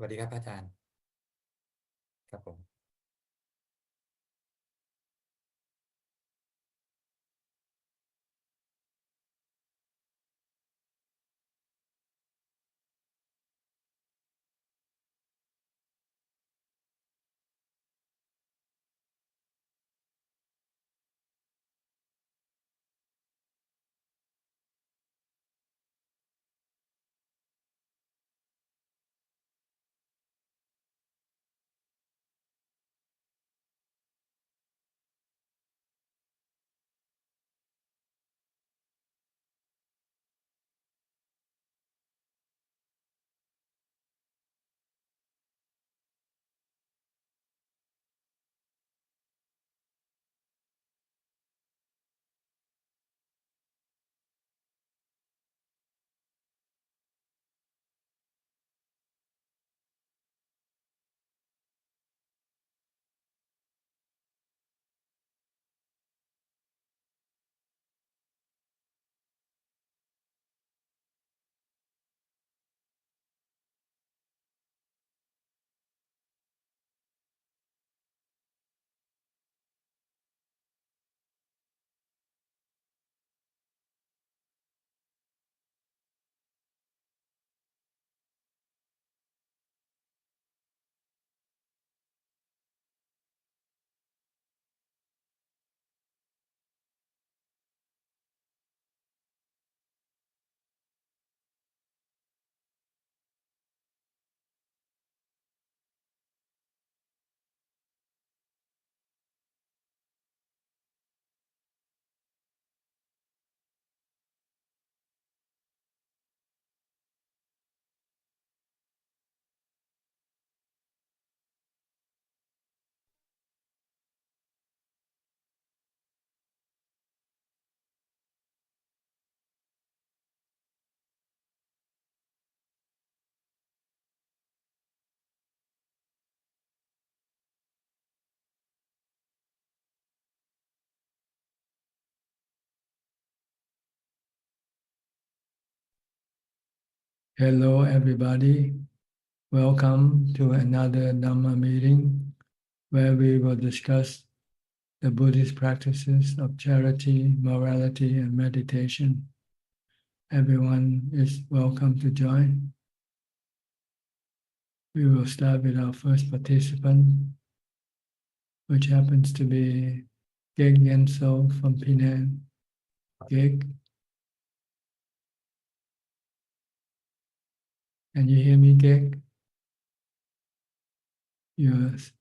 วัสดีครับอาจารย์ครับผม Hello, everybody. Welcome to another Dhamma meeting where we will discuss the Buddhist practices of charity, morality, and meditation. Everyone is welcome to join. We will start with our first participant, which happens to be Geg Yenso from Penang. Geg, can you hear me, Geg? Yes.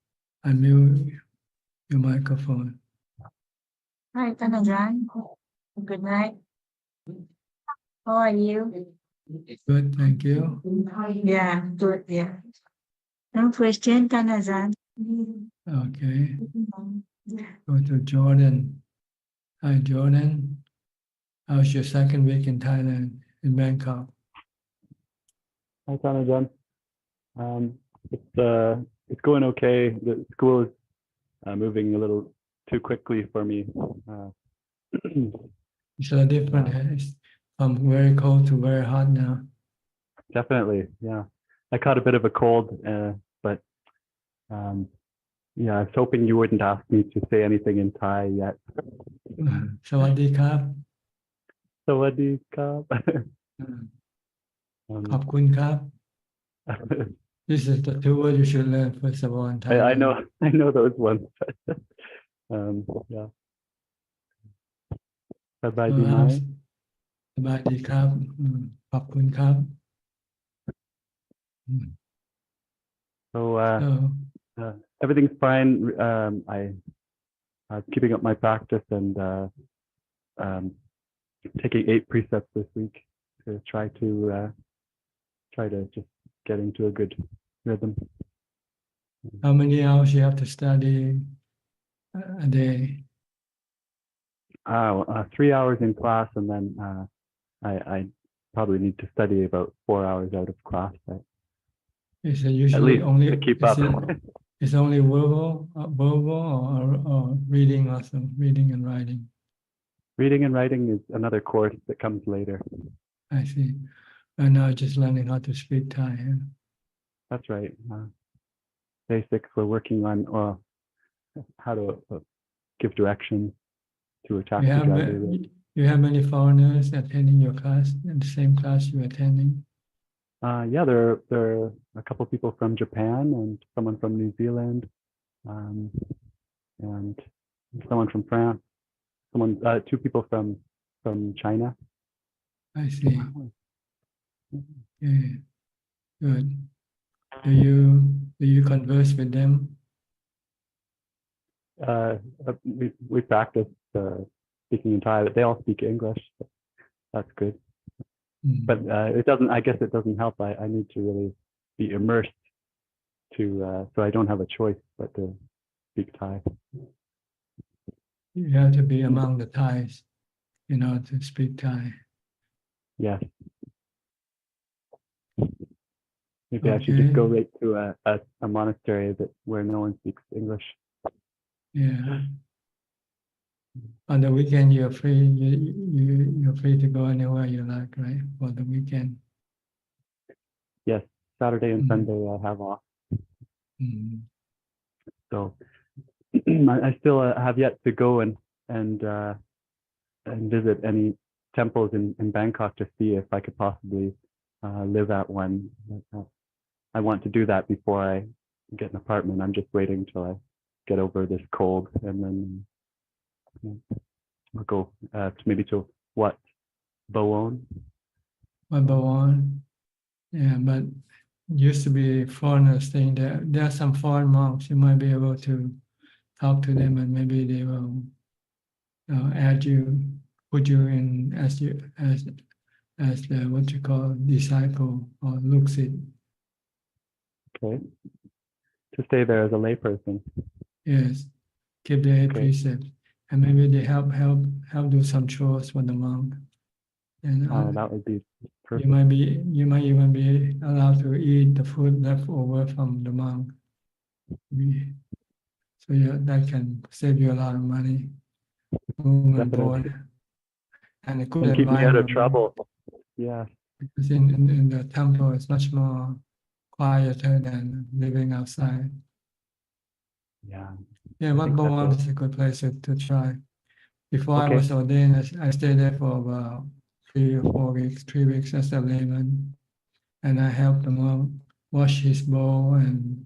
Unmute your microphone. Hi, Ajaan. Good night. How are you? Good, thank you. Yeah, good. Yeah. No question, Ajaan. Okay. Go to Jordan. Hi, Jordan. How's your second week in Thailand, in Bangkok? Hi, Ajaan. It's going okay. The school is moving a little too quickly for me. It's a different. It's from very cold to very hot now. Definitely, yeah. I caught a bit of a cold, but yeah, I was hoping you wouldn't ask me to say anything in Thai yet. สวัสดีครับ Sawadee krap. ขอบคุณครับ This is the two words you should learn first of all in I Thailand. I know those ones. Yeah. Bye So bye, how's สบายดีครับขอบคุณครับ So So everything's fine. I'm keeping up my practice and taking 8 precepts this week to try to just get into a good rhythm. how many hours you have to study a day? 3 hours in class, and then I probably need to study about 4 hours out of class. Is it At usually least only to keep up. It's only verbal or reading also, reading and writing? Reading and writing is another course that comes later. I see. And now just learning how to speak Thai. that's right. Basics. We're working on how to give directions to a taxi driver. You have many foreigners attending your class in the same class you're attending? Yeah, there are a couple people from Japan and someone from New Zealand, and someone from France. Two people from China. I see. Yeah, good. Do you converse with them? We practice speaking in Thai, but they all speak English. So that's good. Mm. But it doesn't. I guess it doesn't help. I need to really be immersed to, so I don't have a choice but to speak Thai. You have to be among the Thais in order to speak Thai. Yes. Maybe I should just go right to a monastery where no one speaks English. Yeah. On the weekend, you're free. You're free to go anywhere you like, right? For the weekend. Yes, Saturday and Mm. Sunday I have off. Mm. So I still have yet to go and visit any temples in Bangkok to see if I could possibly live at one. I want to do that before I get an apartment. I'm just waiting till I get over this cold, and then we'll go maybe to what? Bawon? Number one, yeah, but used to be foreigners staying there. There are some foreign monks. You might be able to talk to them, and maybe they will add you, put you in as the what you call disciple or luksit. Okay. To stay there as a layperson. Yes, keep the eight Okay. precepts, and maybe they help do some chores for the monk. And Oh, that would be perfect. you might even be allowed to eat the food left over from the monk. So that can save you a lot of money, room and Definitely. board, and a good And keep me out of environment. trouble. Yeah. Because in the temple, it's much more quieter than living outside. Yeah. Yeah, I Wat think that's Bhawan it. is a good place to try. Before I Okay. was ordained, I stayed there for about 3 or 4 weeks, 3 weeks as a layman, and I helped the monk wash his bowl and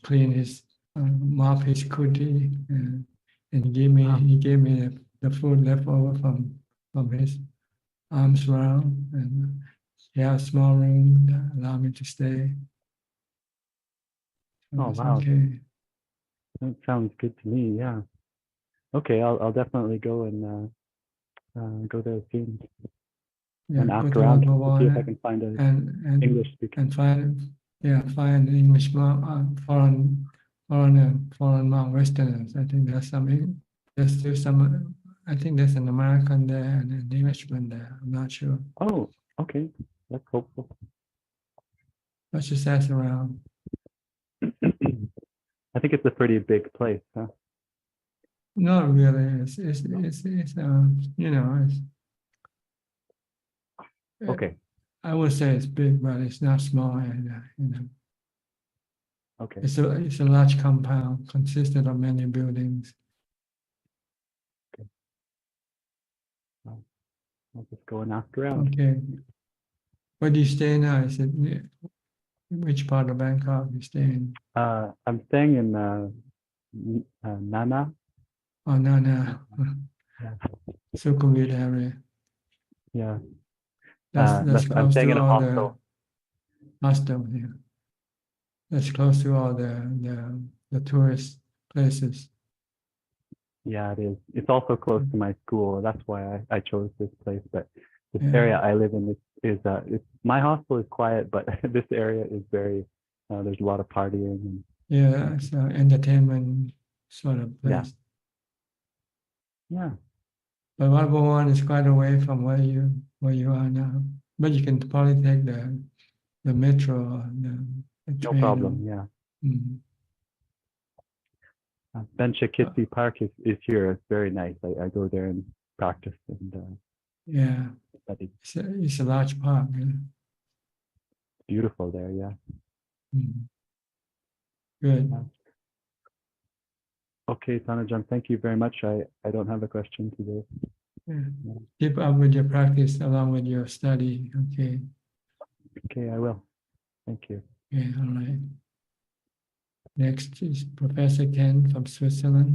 clean his mop his kuti, and he gave me the food left over from his arms round, and he had a small room that allowed me to stay. So Oh, it's wow. okay. That sounds good to me. Yeah. Okay, I'll definitely go and go there soon Yeah, and go ask to Wat around to see if I Bhawan can find an and English speaker. and find English monk, foreign monk, Westerners. I think there's still some. I think there's an American there and an Englishman there. I'm not sure. Oh, okay. That's hopeful. Let's just ask around. I think it's a pretty big place, huh? Not really. It's Okay. I would say it's big, but it's not small. Okay. It's a large compound consisted of many buildings. I'll just go and ask around. Okay. Where do you stay now? Is it which part of Bangkok you stay in? I'm staying in Nana. Oh, no. Yeah. Sukhumvit area. Yeah. That's I'm close staying to in a all the hostel. hostel here. That's close to all the tourist places. Yeah, it is. It's also close to my school. That's why I chose this place. But this Yeah. area I live in is my hostel is quiet, but this area is very. There's a lot of partying. And, Yeah, it's an entertainment sort of place. yeah. But Wat Bhawan is quite away from where you are now. But you can probably take the metro or the No train. problem. Yeah. Mhm. Benchakitsi Park is here. It's very nice. I go there and practice and Yeah, study. it's a large park. Yeah. Beautiful there. Yeah. Mhm. Good. Okay, Thanajan, thank you very much. I don't have a question today. Yeah. Keep up with your practice along with your study. Okay. Okay, I will. Thank you. Yeah, all right. Next is Professor Ken from Switzerland.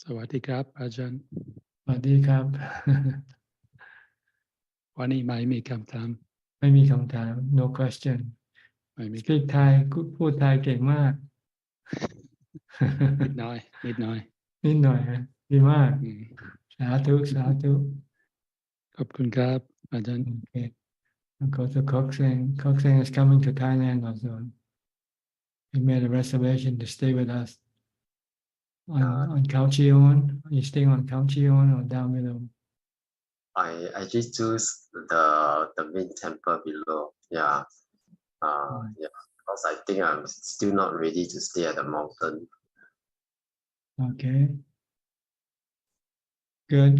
สวัสดีครับอาจารย์ สวัสดีครับ วันนี้ไม่มีคำถาม ไม่มีคำถาม no question ไม่มี speak Thai พูดไทยเก่งมาก นิดน้อย นิดหน่อยฮะดีมาก อืม สาธุสาธุ ขอบคุณครับอาจารย์ Okay. I'll go to Coxswain. Coxswain is coming to Thailand also. He made a reservation to stay with us on Khao Chion. Are you staying on Khao Chion or down below? I just choose the main temple below. Yeah. Yeah. Because I think I'm still not ready to stay at the mountain. Okay. Good.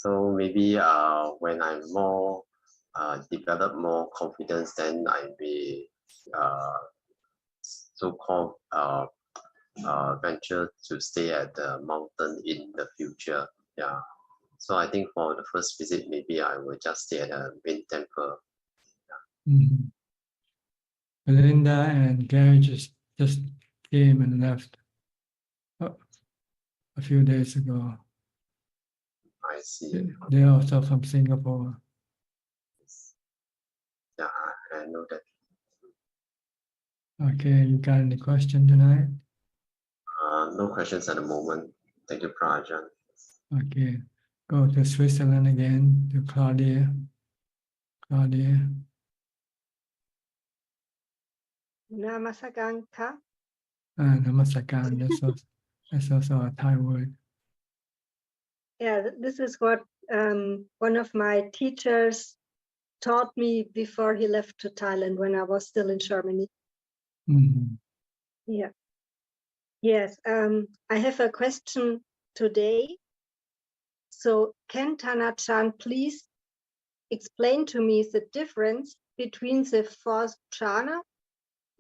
So maybe when I'm more develop more confidence, then I may so-called venture to stay at the mountain in the future. Yeah. So I think for the first visit, maybe I will just stay at the main temple. Mhm. Belinda and Gary just came and left a few days ago. I see. They're also from Singapore. Yeah, I know that. Okay, you got any question tonight? No questions at the moment. Thank you, Prajan. Okay, go to Switzerland again, to Claudia. Claudia. นมัสการค่ะ Namaskar. That's also a Thai word. Yeah, this is what one of my teachers taught me before he left to Thailand when I was still in Germany. Mhm. Yeah. Yes, I have a question today. So can Thanachan please explain to me the difference between the fourth jhana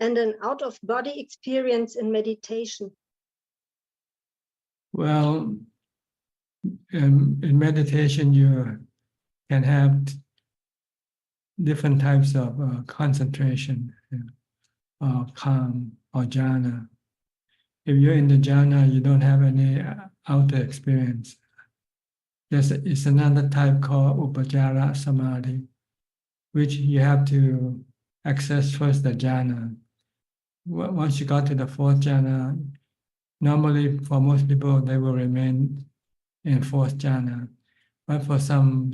and an out-of-body experience in meditation? Well, in meditation, you can have different types of concentration, or calm, or jhana. If you're in the jhana, you don't have any outer experience. It's another type called upajara samadhi, which you have to access first the jhana. Once you got to the fourth jhana, normally for most people they will remain in fourth jhana, but for some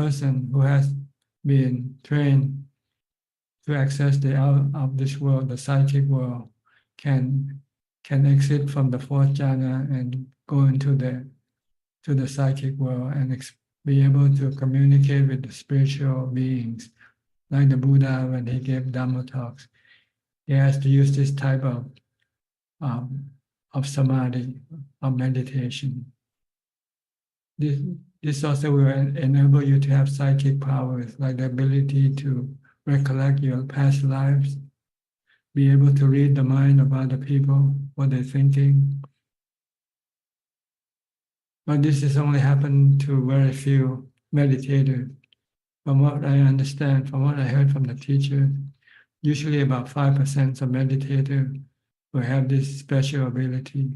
person who has been trained to access the out of this world, the psychic world, can exit from the fourth jhana and go into the psychic world and be able to communicate with the spiritual beings, like the Buddha when he gave Dhammatalks. He has to use this type of samadhi, of meditation. This also will enable you to have psychic powers, like the ability to recollect your past lives, be able to read the mind of other people, what they're thinking. But this has only happened to very few meditators. From what I understand, from what I heard from the teachers, usually about 5% of meditators will have this special ability.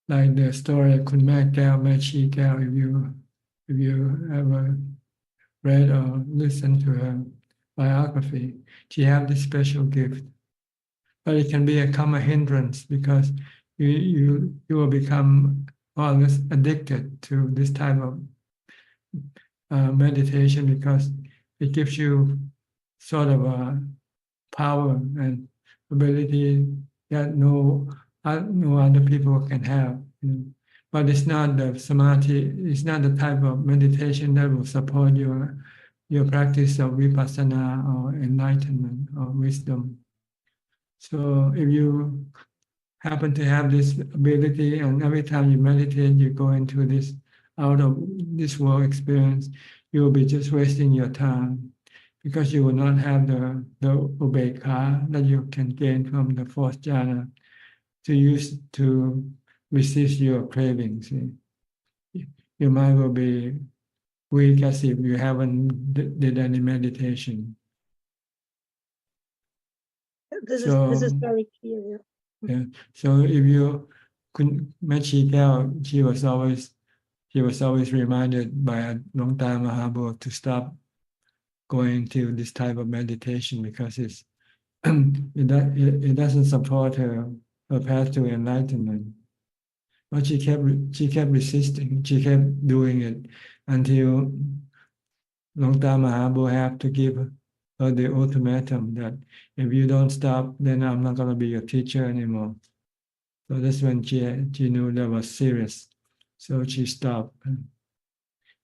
Like the story of Kun Mae Keo, Mae Chi Keo, if you ever read or listened to her biography, she had this special gift. But it can become a hindrance because you will become more or less addicted to this type of meditation, because it gives you sort of a power and ability that no other people can have. But it's not the samadhi, it's not the type of meditation that will support your practice of vipassana or enlightenment or wisdom. So if you happen to have this ability, and every time you meditate, you go into this out of this world experience, you will be just wasting your time, because you will not have the ubekha that you can gain from the fourth jhana to use to resist your cravings. Your mind will be weak as if you haven't did any meditation. This So, is very clear. yeah. So if you couldn't Machi Kel, she was always reminded by Long Time Mahabodh to stop going to this type of meditation, because it doesn't support her path to enlightenment. But she kept resisting. She kept doing it until Long Time Mahabodh have to give her the ultimatum that if you don't stop, then I'm not going to be your teacher anymore. So that's when she knew that was serious. So she stopped,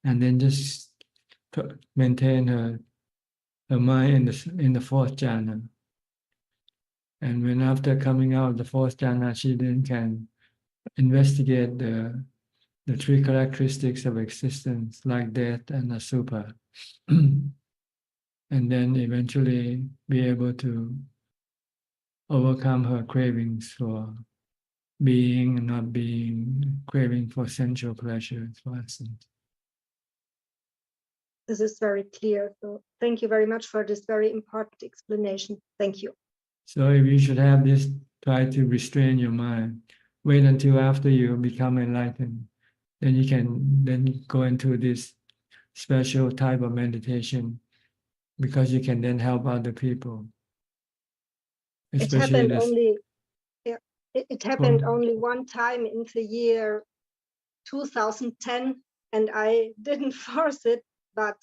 and then just maintain her mind in the fourth jhana. And when after coming out of the fourth jhana, she then can investigate the three characteristics of existence, like death and asubha, and then eventually be able to overcome her cravings for being and not being, craving for sensual pleasures, for instance. This is very clear. So thank you very much for this very important explanation. Thank you. So if you should have this, try to restrain your mind. Wait until after you become enlightened. Then you can then go into this special type of meditation, because you can then help other people. It Especially happened this. only, yeah, it happened only one time in the year 2010, and I didn't force it, but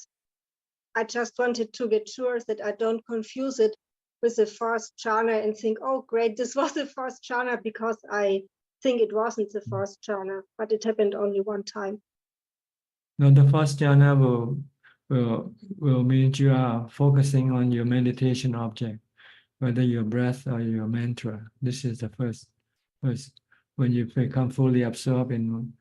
I just wanted to get sure that I don't confuse it with the first jhana and think, oh, great, this was the first jhana, because I think it wasn't the first jhana, but it happened only one time. Now, the first jhana will mean you are focusing on your meditation object, whether your breath or your mantra. This is the first when you become fully absorbed in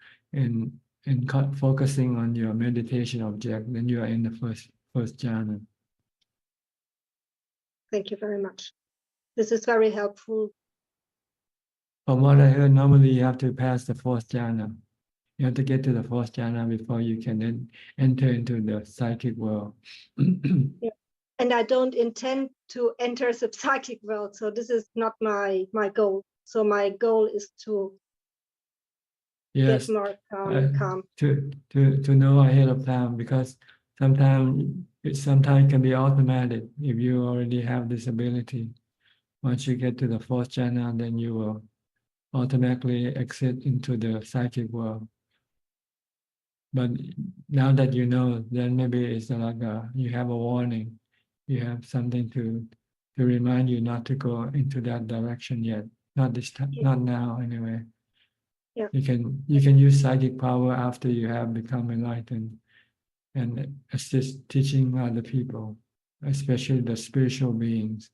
focusing on your meditation object, then you are in the first jhana. Thank you very much. This is very helpful. From what I heard, normally you have to pass the fourth jhana. You have to get to the fourth jhana before you can then enter into the psychic world. Yeah. And I don't intend to enter the psychic world, so this is not my goal. So my goal is to Yes, get more calm. to know ahead of time, because sometimes it can be automatic if you already have this ability. Once you get to the fourth jhana, then you will automatically exit into the psychic world. But now that you know, then maybe it's like you have a warning. You have something to remind you not to go into that direction yet. Not this time, not now anyway. Yeah. You can use psychic power after you have become enlightened, and assist teaching other people, especially the spiritual beings.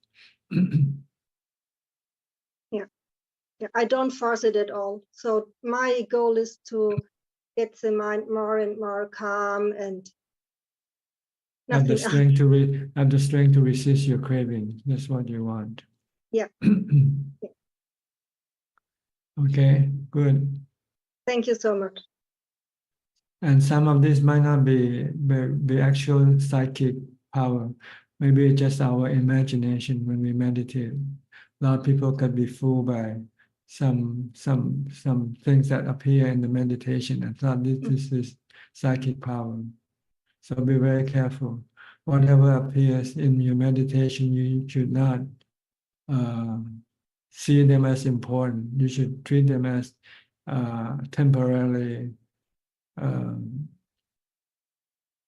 Yeah, I don't force it at all. So my goal is to get the mind more and more calm and have the nothing else. strength to resist your craving. That's what you want. Yeah. Okay, good. Thank you so much. And some of this might not be actual psychic power. Maybe it's just our imagination when we meditate. A lot of people could be fooled by some things that appear in the meditation and thought this is psychic power. So be very careful. Whatever appears in your meditation, you should not see them as important. You should treat them as temporarily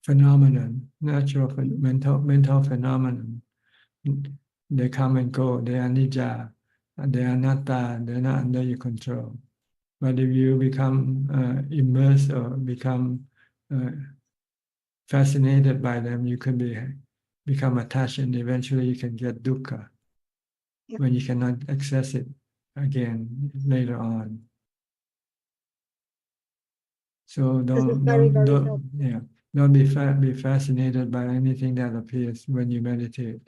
phenomenon, natural mental phenomenon. They come and go. They are nija. They are anatta. They're not under your control. But if you become immersed or become fascinated by them, you can become attached, and eventually you can get dukkha when you cannot access it again later on. So don't Don't be fascinated by anything that appears when you meditate.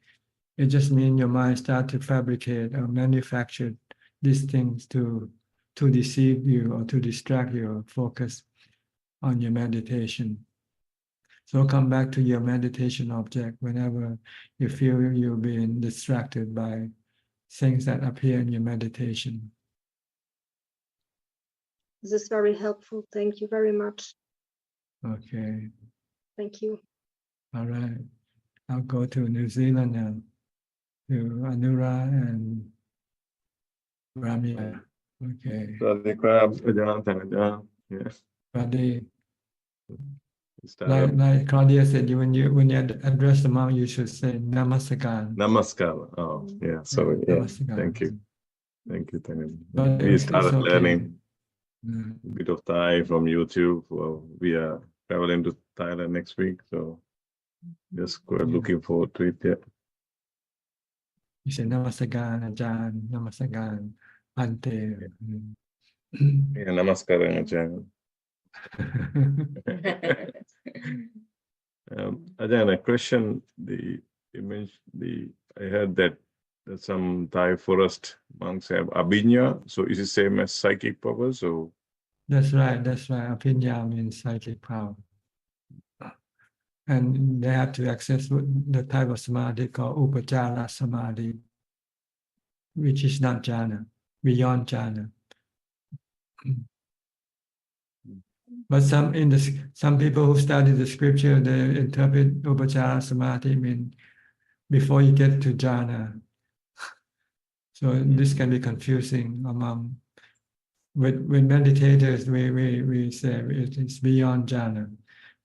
It just means your mind starts to fabricate or manufacture these things to deceive you or to distract your focus on your meditation. So come back to your meditation object whenever you feel you're being distracted by things that appear in your meditation. This is very helpful. Thank you very much. Okay, Thank you. all right. I'll go to New Zealand now, to Anura and Ramya. Okay, สวัสดีครับอาจารย์ท่านอาจารย์ Yes. Radhi. Start Like, up. like Claudia said, when you address the monk, you should say Namaskar. Namaskar. Oh, yeah. Sorry. Yeah. Namaskar. Thank you. Thank you. Thank you. But We it's started okay. learning Mm. a bit of Thai from YouTube. Well, we are traveling to Thailand next week, so just quite looking forward to it. Yeah. You say Namaskar, Ajaan, Namaskar, Ante. Yeah, Namaskar, Ajahn. Ajahn, a question. You mentioned I heard that some Thai forest monks have abhinya. So is it same as psychic powers? So That's right. Apinya means psychic power. And they have to access the type of samadhi called upachara samadhi, which is not jhana, beyond jhana. But some people who study the scripture, they interpret upachara samadhi mean before you get to jhana. So this can be confusing among with meditators. We say it is beyond jhana,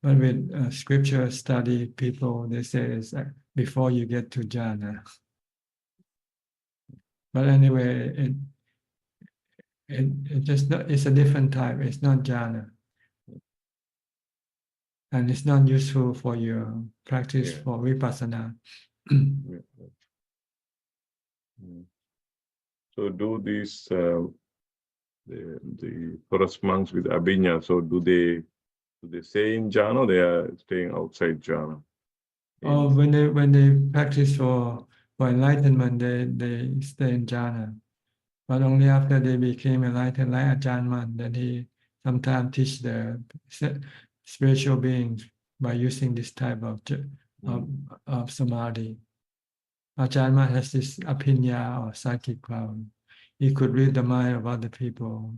but with scripture study people, they say it's before you get to jhana. But anyway, it just not, it's a different type. It's not jhana, and it's not useful for your practice for vipassana. yeah. So do these the forest monks with abhinya? So do they stay in jhana? Or they are staying outside jhana? Or when they practice for enlightenment, they stay in jhana. But only after they became enlightened, like Ajaan Man, then he sometimes teach the spiritual beings by using this type of samadhi. Ajaan Man has this apinya or psychic power. He could read the mind of other people,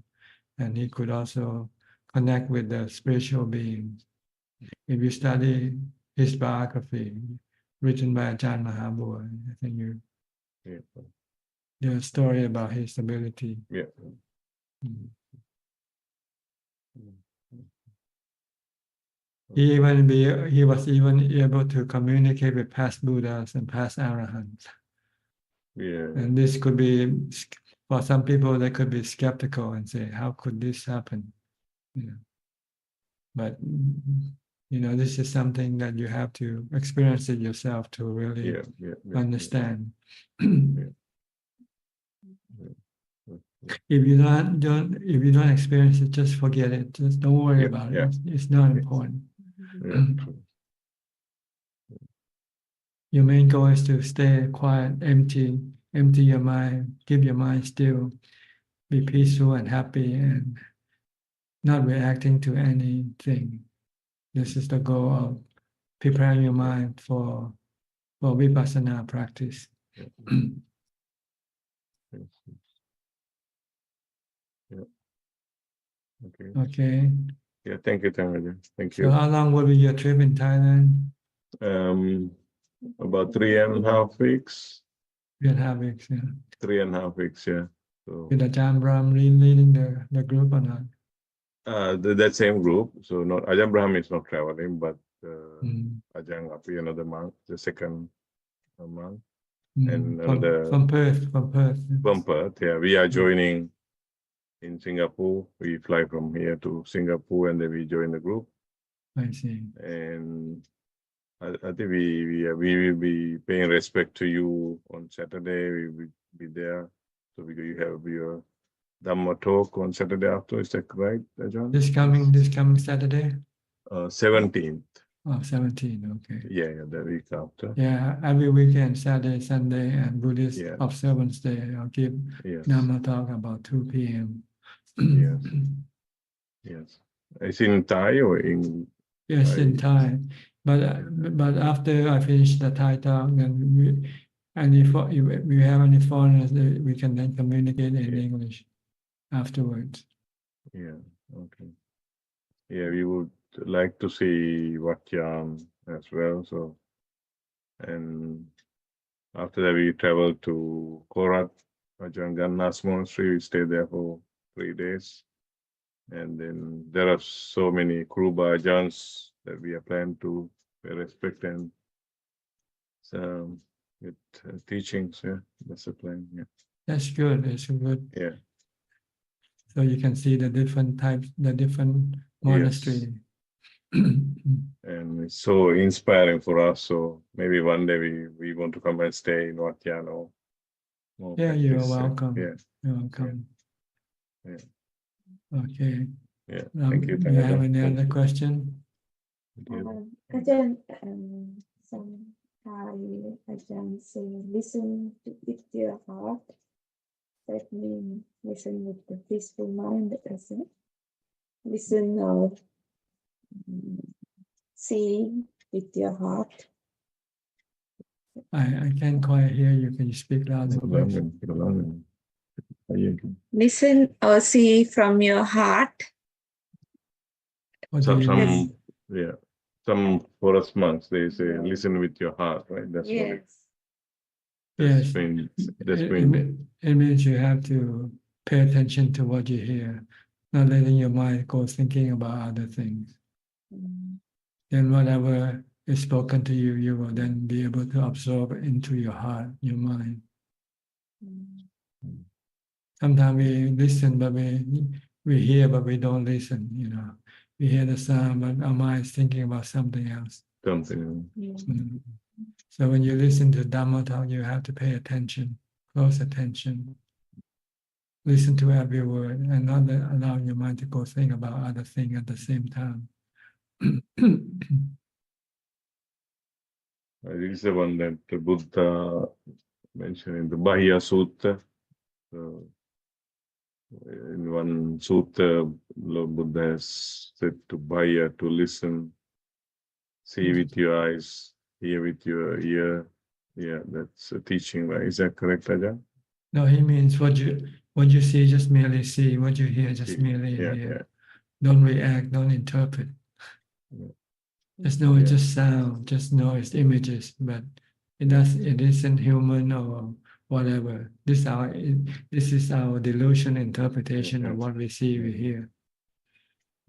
and he could also connect with the spiritual beings. If you study his biography, written by Ajaan Mahabua, I think there's a story about his ability. Yeah. He was even able to communicate with past Buddhas and past Arahants. Yeah. And this could be, for some people, they could be skeptical and say, how could this happen? But this is something that you have to experience it yourself to really understand. If you don't experience it, just forget it. Just don't worry about it. It's not important. Your main goal is to stay quiet, empty your mind, keep your mind still, be peaceful and happy, and not reacting to anything. This is the goal of preparing your mind for vipassana practice. Okay. Yeah, thank you, Tangaja. Thank you. So how long will be your trip in Thailand? About 3.5 weeks. 3.5 weeks, yeah. 3.5 weeks, yeah. So with Ajaan Brahm leading the group or not? That same group. So not Ajaan Brahm is not traveling, but Ajahn Api, another monk, the second monk. And from Perth. From Perth, yeah. We are joining in Singapore. We fly from here to Singapore and then we join the group. I see. And I think we will be paying respect to you on Saturday. We will be there. So you have your Dhammatalk on Saturday after. Is that right, Ajahn? This coming Saturday? 17th. Oh, 17, okay. Yeah, the week after. Yeah, every weekend, Saturday, Sunday, and Buddhist Yeah. observance day, I'll give Yes. Dhammatalk about 2 p.m. Yes. Yes. It's in Thai or in Yes, in Thai? Thai. But after I finish the Thai talk, then if we have any foreigners, we can then communicate in English afterwards. Yeah. Okay. Yeah, we would like to see Vatyan as well. So, and after that, we travel to Korat, Ajaan Ganna's monastery. We stay there for 3 days. And then there are so many Kruba Ajans that we are planning to respect and with teachings. Yeah, that's the plan. Yeah. That's good. That's good. Yeah. So you can see the different types, the different monastery. And it's so inspiring for us. So maybe one day we want to come and stay in Vatyan. Yeah, you are welcome. Yeah. You're welcome. Yeah. Okay. Yeah. Thank you. Do you have any other question? Ajahn, some Thai Ajahn say, listen with your heart. That means listen with the peaceful mind, isn't it? Listen or see with your heart. I can't quite hear you. Can you speak louder, please? Listen or see from your heart. What do you mean? Some forest monks, they say, listen with your heart, right? That's what it Yes. It means you have to pay attention to what you hear, not letting your mind go thinking about other things. Then whatever is spoken to you, you will then be able to absorb into your heart, your mind. Sometimes we listen, but we hear, but we don't listen, We hear the sound, but our mind is thinking about something else. So when you listen to Dhammatalk, you have to pay attention, close attention. Listen to every word and not allow your mind to go think about other things at the same time. This is the one that the Buddha mentioned in the Bahya Sutta. In one sutta, Lord Buddha has said to Bahya to listen, see with your eyes, hear with your ear. Yeah, that's a teaching, right? Is that correct, Ajahn? No, he means what you see, just merely see. What you hear, just merely hear. Yeah. Don't react, don't interpret. Just know it's just sound, just know it's images, but it isn't human or whatever. This is our delusion interpretation of what we see, we hear.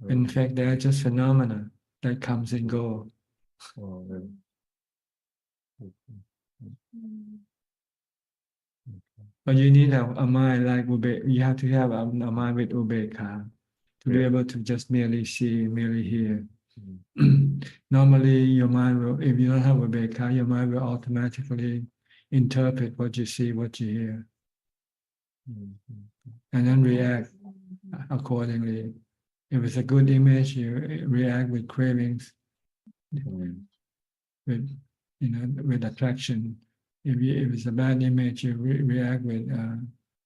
In fact, they are just phenomena that comes and go. But you need a mind like you have to have a mind with ubekha to be able to just merely see, merely hear. Normally, your mind will, if you don't have ubekha, your mind will automatically interpret what you see, what you hear, and then react accordingly. If it's a good image, you react with cravings, with attraction. If it's a bad image, you react with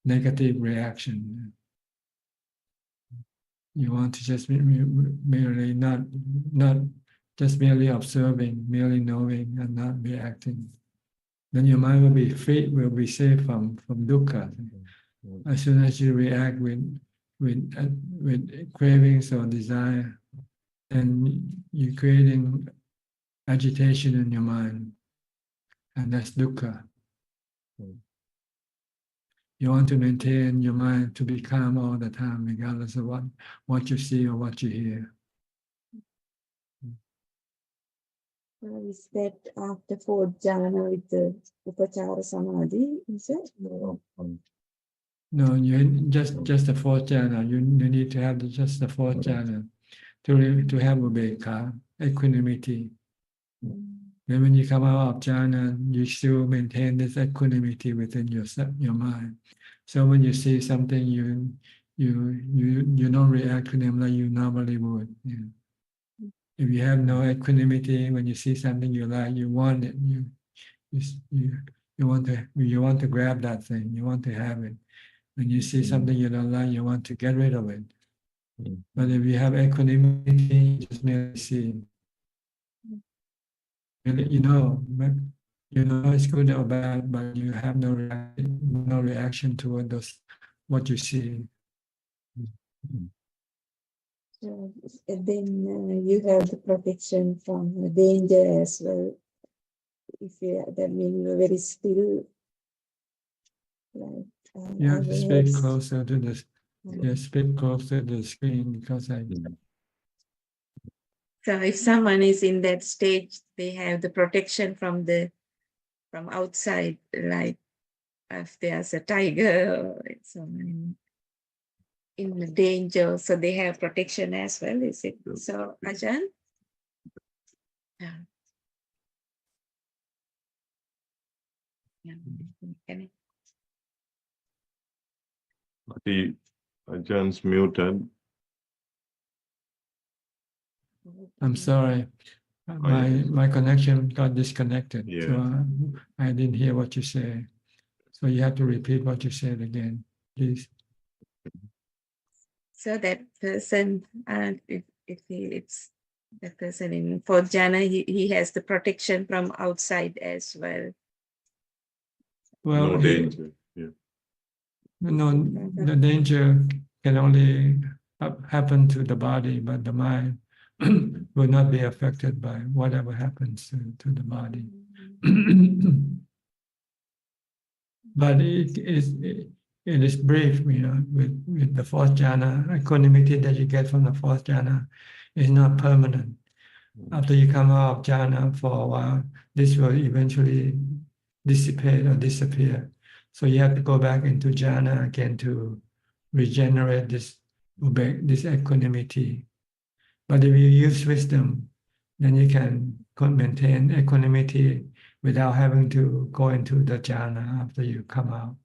negative reaction. You want to just merely not just merely observing, merely knowing, and not reacting. Then your mind will be free, will be safe from dukkha. As soon as you react with cravings or desire, then you're creating agitation in your mind, and that's dukkha. You want to maintain your mind to be calm all the time, regardless of what you see or what you hear. Is that after 4th jhana with the upachara samadhi? Is it? No, you just the 4th jhana. You need to have just the 4th jhana to have ubekha, equanimity. Then when you come out of jhana, you still maintain this equanimity within your mind. So when you see something, you don't react to them like you normally would. If you have no equanimity, when you see something you like, you want it. You want to grab that thing. You want to have it. When you see something you don't like, you want to get rid of it. But if you have equanimity, you just merely see. You know it's good or bad, but you have no reaction toward what you see. So then you have the protection from danger as well. If that means you're very still, like You have to speak otherwise- closer to this. Yeah, speak closer to the screen because I. So if someone is in that stage, they have the protection from outside, like if there's a tiger or someone in the danger, so they have protection as well. Is it so, Ajahn? Yeah. Yeah. Can The Ajaan's muted. I'm sorry. My connection got disconnected, so I didn't hear what you say. So you have to repeat what you said again, please. So that person, if it's that person in fourth jhana, he has the protection from outside as well. Well, No danger. Yeah. No, the danger can only happen to the body, but the mind will not be affected by whatever happens to the body. But it is brief, with the fourth jhana, equanimity that you get from the fourth jhana is not permanent. After you come out of jhana for a while, this will eventually dissipate or disappear. So you have to go back into jhana again to regenerate this equanimity. But if you use wisdom, then you can maintain equanimity without having to go into the jhana after you come out.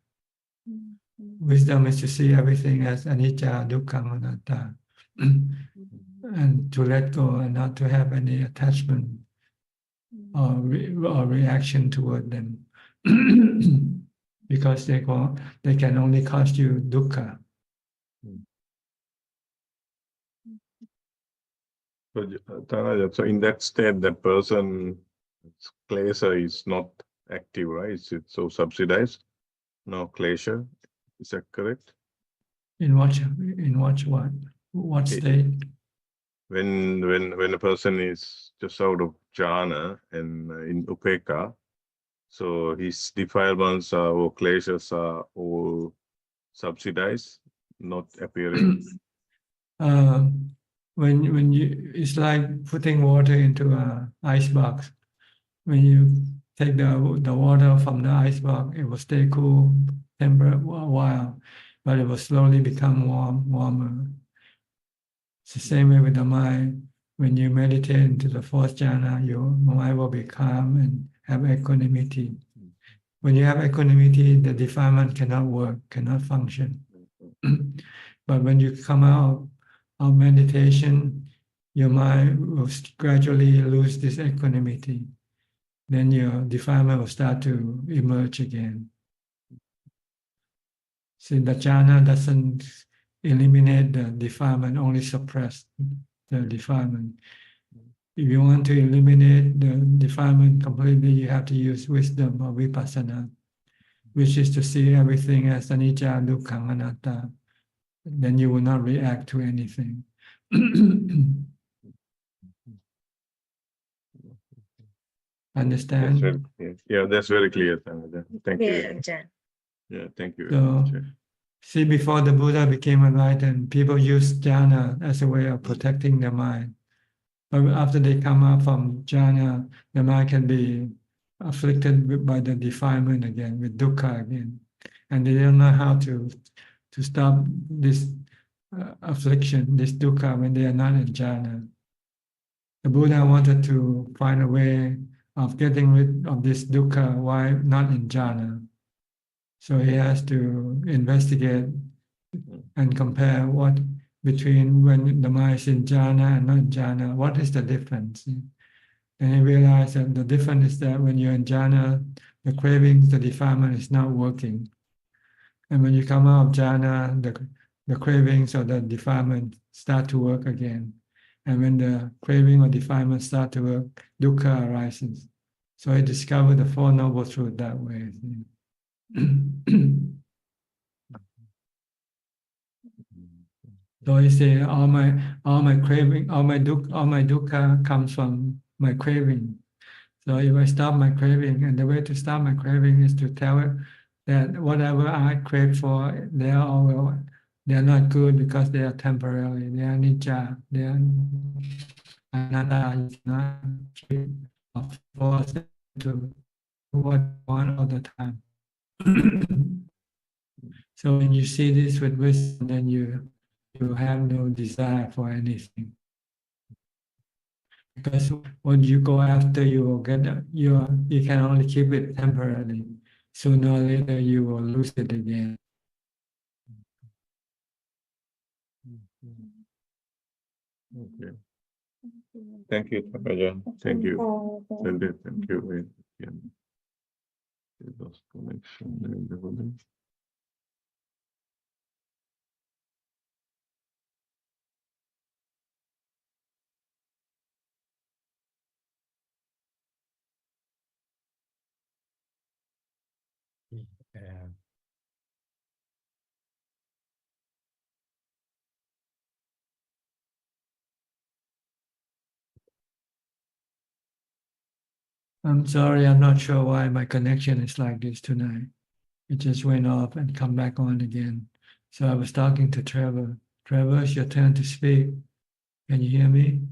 Wisdom is to see everything as anicca, dukkha, anatta, and to let go and not to have any attachment or reaction toward them, because they can only cause you dukkha. So in that state, that person, klesha is not active, right? It's so subsidized. No klesha. Is that correct? In what state? When a person is just out of jhana and in upeka, so his defilements or kleshas are all subsidized, not appearing. When you, it's like putting water into an ice box. When you take the water from the ice box, it will stay cool a while, but it will slowly become warmer. It's the same way with the mind. When you meditate into the fourth jhana, your mind will be calm and have equanimity. When you have equanimity, the defilement cannot work, cannot function. But when you come out of meditation, your mind will gradually lose this equanimity. Then your defilement will start to emerge again. See, the jhana doesn't eliminate the defilement, only suppress the defilement. If you want to eliminate the defilement completely, you have to use wisdom or vipassana, which is to see everything as anicca, dukkha, anatta. Then you will not react to anything. Understand? That's very clear. Thank you. Yeah, thank you very much. See, before the Buddha became enlightened, people used jhana as a way of protecting their mind. But after they come out from jhana, the mind can be afflicted by the defilement again, with dukkha again. And they don't know how to stop this affliction, this dukkha, when they are not in jhana. The Buddha wanted to find a way of getting rid of this dukkha while not in jhana. So he has to investigate and compare what between when the mind is in jhana and not in jhana. What is the difference? And he realized that the difference is that when you're in jhana, the cravings, the defilement is not working. And when you come out of jhana, the cravings or the defilement start to work again. And when the craving or defilement start to work, dukkha arises. So he discovered the Four Noble Truths that way. So he say all my craving, all my dukkha comes from my craving. So if I stop my craving, and the way to stop my craving is to tell it that whatever I crave for, they're not good because they are temporary. They are nijja. They are anatta. You cannot keep or force them to do what you want all the time. So when you see this with wisdom, then you have no desire for anything. Because when you go after, you will get you can only keep it temporarily. Sooner or later, you will lose it again. Okay. Thank you, Ajaan. Thank you. Thank you. Wait, again. It lost connection in the volume. Yeah. I'm sorry, I'm not sure why my connection is like this tonight. It just went off and come back on again. So I was talking to Trevor. Trevor, it's your turn to speak. Can you hear me?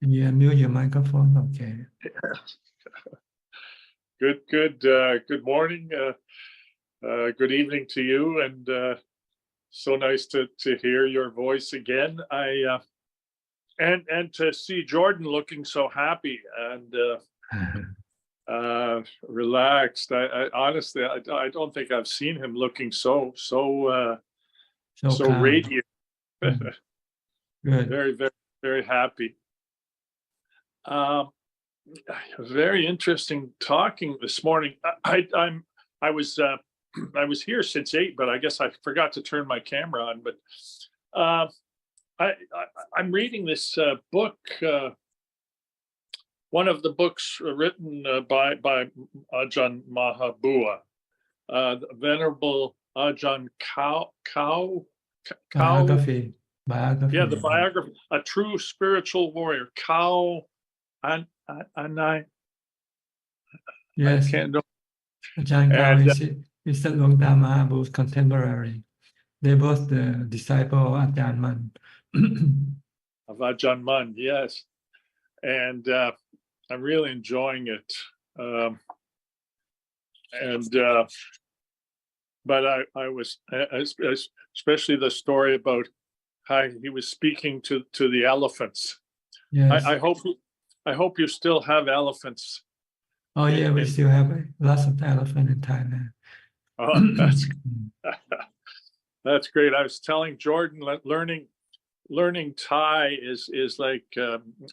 Can you unmute your microphone? Okay. Good morning. Good evening to you, and so nice to hear your voice again. And to see Jordan looking so happy and relaxed. I honestly, I don't think I've seen him looking so calm. radiant. Good. Very, very, very happy. Very interesting talking this morning. I was here since 8, but I guess I forgot to turn my camera on. But I'm reading this book, one of the books written by Ajahn Mahabua, the Venerable Ajahn Biography. Yeah, the biography, A True Spiritual Warrior, and yes. I can't know. Ajahn Kao is the Luang Da Mahabu's contemporary. They're both the disciple of Ajahn Mun. Of Ajahn Mun, yes. And I'm really enjoying it. But I was, especially the story about how he was speaking to the elephants. Yes. I hope you still have elephants. Oh yeah, we still have lots of elephant in Thailand. Oh, that's great. I was telling Jordan, learning Thai is like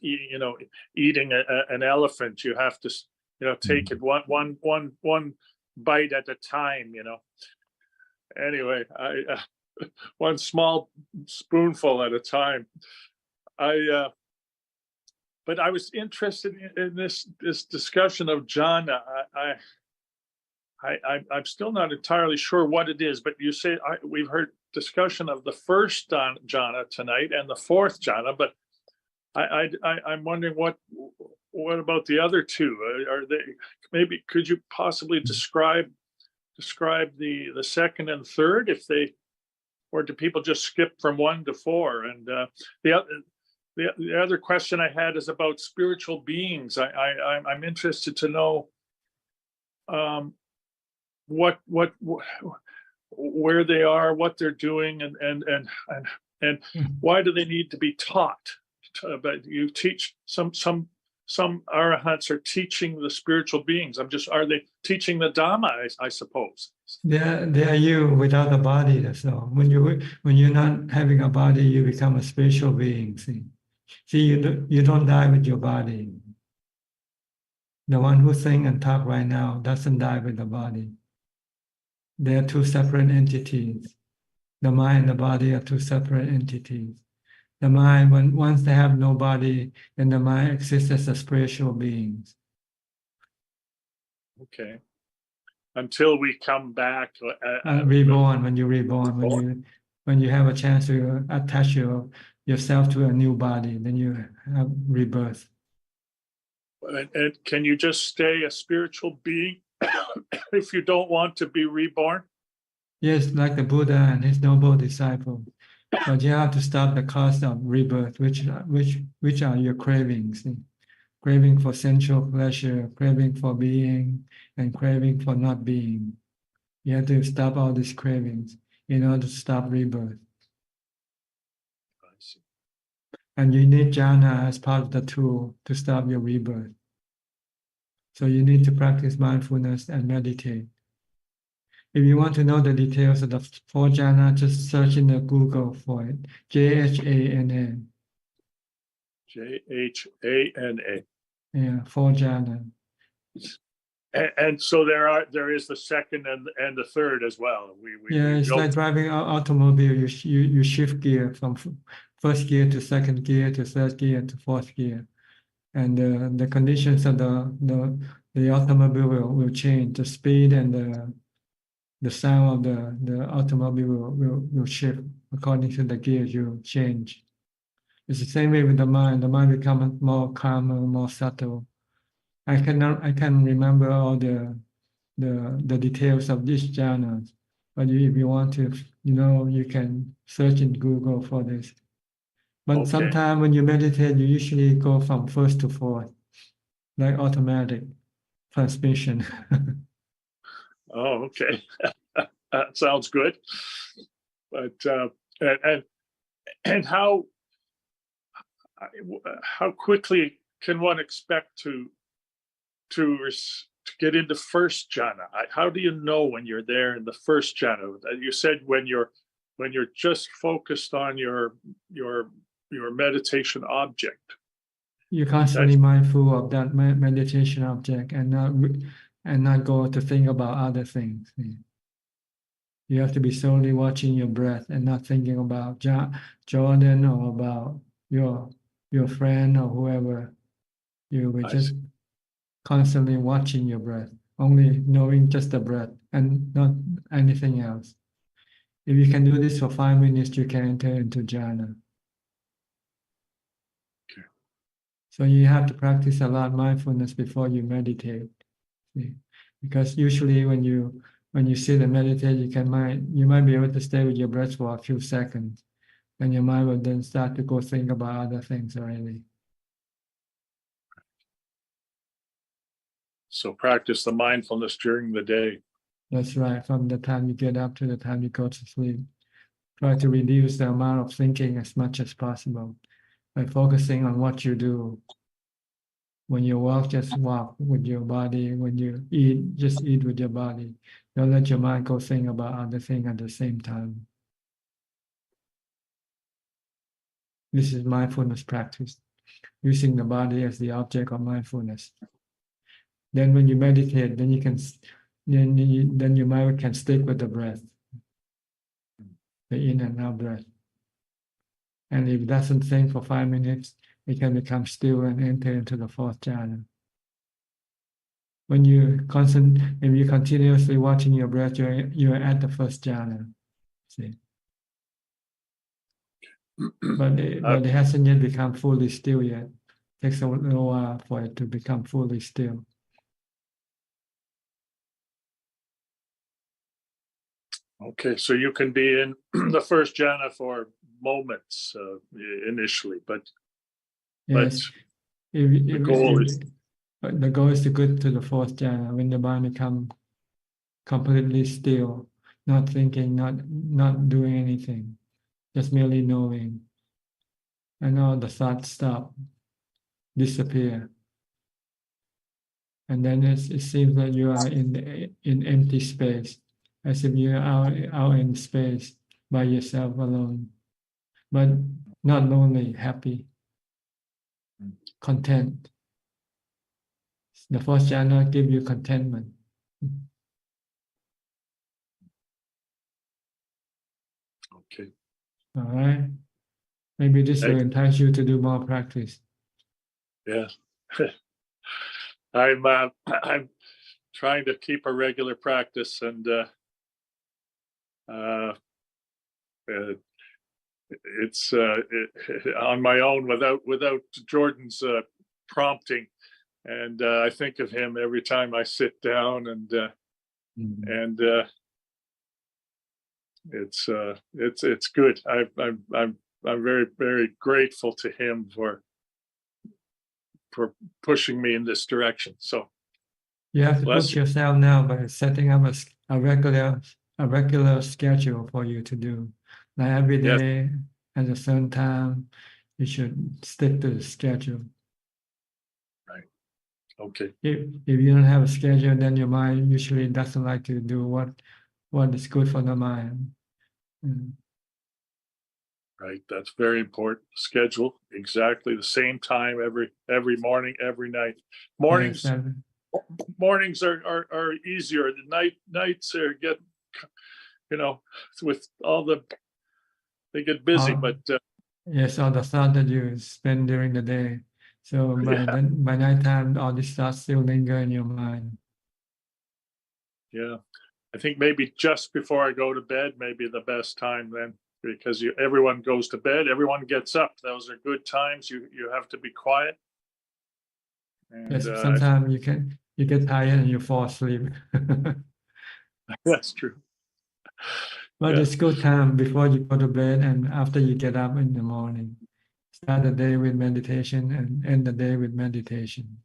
eating an elephant. You have to take it one bite at a time. Anyway, one small spoonful at a time. But I was interested in this discussion of jhana. I'm still not entirely sure what it is, but you say we've heard discussion of the first jhana tonight and the fourth jhana, but I'm wondering what about the other two? Are they, maybe could you possibly describe the second and third, if they, or do people just skip from 1 to 4? And the other question I had is about spiritual beings. I'm interested to know where they are, what they're doing, and why do they need to be taught? But you teach some some arahants are teaching the spiritual beings. Are they teaching the Dhamma, I suppose? They are you without a body. That's all. When you're not having a body, you become a spiritual being. See, you don't die with your body. The one who sing and talk right now doesn't die with the body. They are two separate entities. The mind and the body are two separate entities. The mind, once they have no body, then the mind exists as a spiritual beings. Okay. Until we come back. Reborn, when you're reborn, when you have a chance to attach yourself to a new body, then you have rebirth. And can you just stay a spiritual being if you don't want to be reborn? Yes, like the Buddha and his noble disciple. But you have to stop the cause of rebirth, which are your cravings. Craving for sensual pleasure, craving for being, and craving for not being. You have to stop all these cravings in order to stop rebirth. I see. And you need jhana as part of the tool to stop your rebirth. So you need to practice mindfulness and meditate. If you want to know the details of the 4 jhana, just search in the Google for it. Jhana. Jhana. Yeah, 4 jhana. And so there is the second and the third as well. It's like driving an automobile. You shift gear from first gear to second gear to third gear to fourth gear, and the conditions of the automobile will change. The speed and the sound of the automobile will shift according to the gears you change. It's the same way with the mind. The mind becomes more calmer, more subtle. I can remember all the details of these jhanas, but if you want to, you can search in Google for this. But sometimes when you meditate, you usually go from first to fourth, like automatic transmission. Oh, okay. That sounds good. But and how quickly can one expect to get into first jhana? How do you know when you're there in the first jhana? You said when you're just focused on your meditation object. You're constantly mindful of that meditation object and not go to think about other things. You have to be solely watching your breath and not thinking about Jordan or about your friend or whoever. You will just constantly watching your breath, only knowing just the breath and not anything else. If you can do this for 5 minutes, you can enter into jhana. Okay. So you have to practice a lot of mindfulness before you meditate. See? Because usually when you sit and meditate, you might be able to stay with your breath for a few seconds, and your mind will then start to go think about other things already. So practice the mindfulness during the day. That's right. From the time you get up to the time you go to sleep, try to reduce the amount of thinking as much as possible by focusing on what you do. When you walk, just walk with your body. When you eat, just eat with your body. Don't let your mind go think about other things at the same time. This is mindfulness practice, using the body as the object of mindfulness. Then when you meditate, then your mind can stick with the breath, the in and out breath. And if it doesn't think for 5 minutes, it can become still and enter into the 4th jhana. If you're continuously watching your breath, you're at the 1st jhana. See? But it hasn't yet become fully still yet. It takes a little while for it to become fully still. Okay, so you can be in the 1st jhana for moments initially, but yes, the goal is to go to the 4th jhana when the mind becomes completely still, not thinking, not doing anything, just merely knowing, and all the thoughts stop, disappear. and then it seems that you are in empty space, as if you are out in space by yourself alone, but not lonely, happy, content. The first jhana give you contentment. Okay. All right. Maybe this will entice you to do more practice. Yeah. I'm trying to keep a regular practice, and it's on my own without Jordan's prompting, and I think of him every time I sit down, and it's good. I'm very, very grateful to him for pushing me in this direction. So you have to push yourself now by setting up a regular schedule for you to do. Like every day at a certain time, you should stick to the schedule. Right. Okay. If you don't have a schedule, then your mind usually doesn't like to do what is good for the mind. Right. That's very important. Schedule exactly the same time every morning, every night. Mornings. Yes, mornings are easier. The nights are with all they get busy, but yes, all the thought that you spend during the day. So by nighttime, all these thoughts still linger in your mind. Yeah, I think maybe just before I go to bed, maybe the best time then, because everyone goes to bed, everyone gets up. Those are good times. You have to be quiet. And, yes, sometimes you get tired and you fall asleep. That's true. But it's good time before you go to bed and after you get up in the morning. Start the day with meditation and end the day with meditation.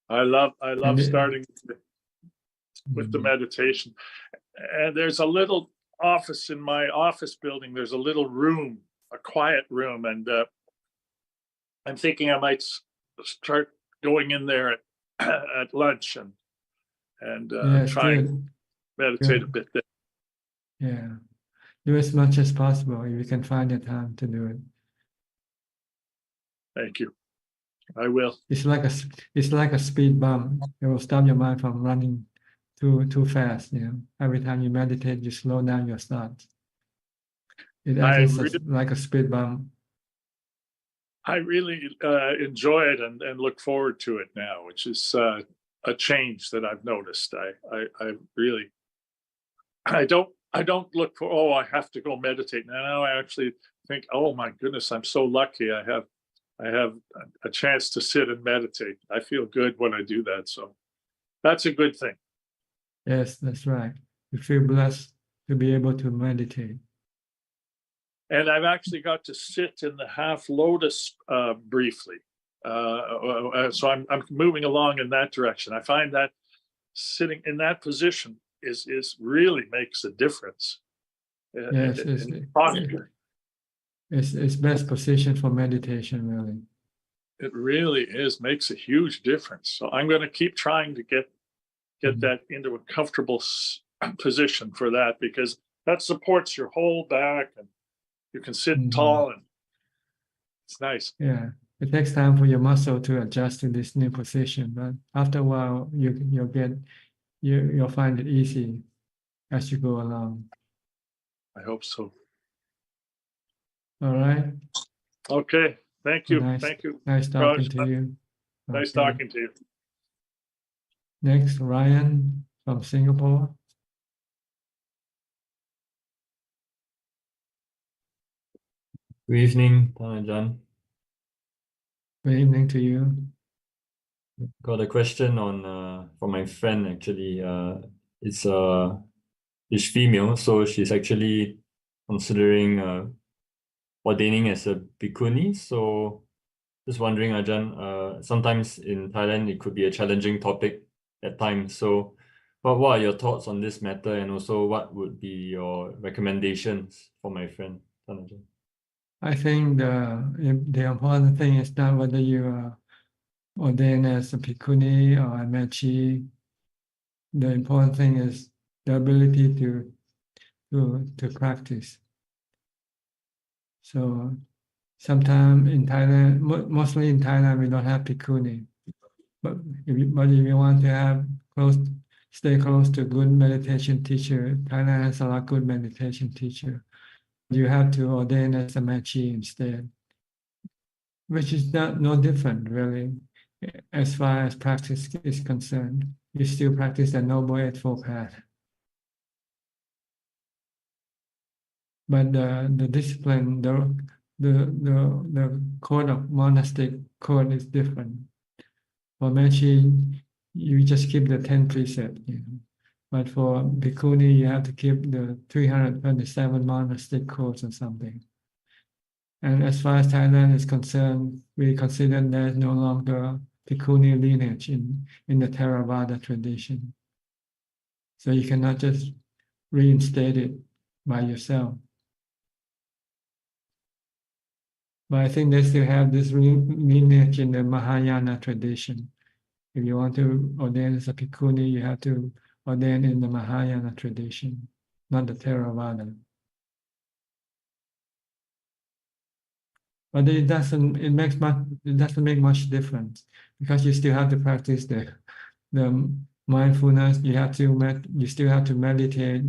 I love starting with the meditation. And there's a little office in my office building. There's a little room, a quiet room, and I'm thinking I might start going in there at lunch and try and meditate a bit there. Yeah, do as much as possible if you can find the time to do it. Thank you. I will. It's like a speed bump. It will stop your mind from running too fast. Every time you meditate, you slow down your thoughts. It acts like a speed bump. I really enjoy it and look forward to it now, which is a change that I've noticed. I really don't look for, I have to go meditate now. I actually think, oh my goodness, I'm so lucky. I have a chance to sit and meditate. I feel good when I do that. So that's a good thing. Yes, that's right. You feel blessed to be able to meditate. And I've actually got to sit in the half lotus briefly. So I'm moving along in that direction. I find that sitting in that position is really makes a difference. Yes, it's best position for meditation, really. It really makes a huge difference. So I'm going to keep trying to get that into a comfortable position for that, because that supports your whole back and you can sit tall and it's nice. Yeah, it takes time for your muscle to adjust to this new position, but after a while you'll find it easy as you go along. I hope so. All right. Okay. Thank you. Thank you. Nice talking to you. Nice talking to you. Next, Ryan from Singapore. Good evening, Ajaan. Good evening to you. Got a question on from my friend actually. She's female, so she's actually considering ordaining as a bhikkhuni. So just wondering, Ajaan, sometimes in Thailand it could be a challenging topic at times. So what are your thoughts on this matter, and also what would be your recommendations for my friend, Ajaan? I think the important thing is not whether you ordain as a bhikkhuni or a mechi. The important thing is the ability to practice. So sometimes in Thailand, mostly in Thailand, we don't have bhikkhuni. But if you want to have stay close to good meditation teacher, Thailand has a lot of good meditation teacher. You have to ordain as a mechi instead, which is no different really, as far as practice is concerned. You still practice the Noble Eightfold Path. But the discipline, the code of monastic code is different. For mechi, you just keep the 10 precepts. But for bhikkhuni, you have to keep the 327 monastic codes or something. And as far as Thailand is concerned, we consider there's no longer bhikkhuni lineage in the Theravada tradition. So you cannot just reinstate it by yourself. But I think they still have this lineage in the Mahayana tradition. If you want to ordain as a bhikkhuni, you have to ordain in the Mahayana tradition, not the Theravada. But it doesn't make much difference because you still have to practice the mindfulness. You still have to meditate.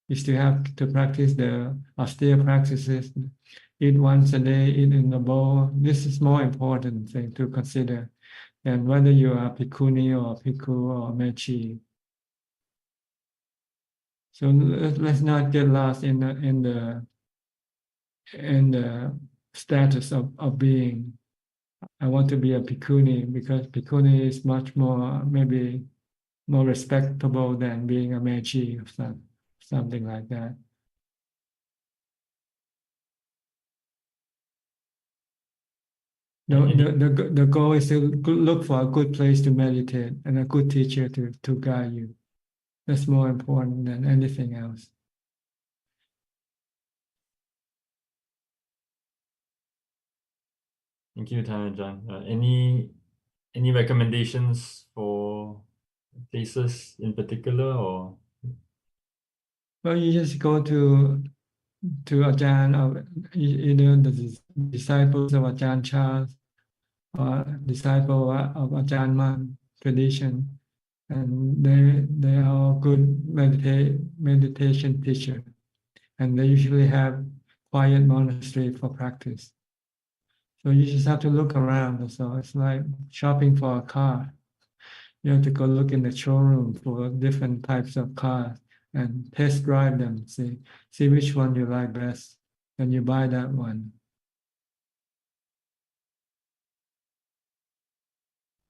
You still have to practice the austere practices. Eat once a day, eat in the bowl. This is more important thing to consider than whether you are bhikkhuni or bhikkhu or mechi. So let's not get lost in the status of being. I want to be a bhikkhuni because bhikkhuni is much more maybe more respectable than being a mechi or something like that. The goal is to look for a good place to meditate and a good teacher to guide you. That's more important than anything else. Thank you, Ajahn. Any recommendations for places in particular, or? Well, you just go to Ajahn, or either the disciples of Ajahn Chah or disciple of Ajahn Man tradition, and they are good meditation teacher, and they usually have quiet monastery for practice. So you just have to look around. So it's like shopping for a car. You have to go look in the showroom for different types of cars and test drive them. See which one you like best, and you buy that one.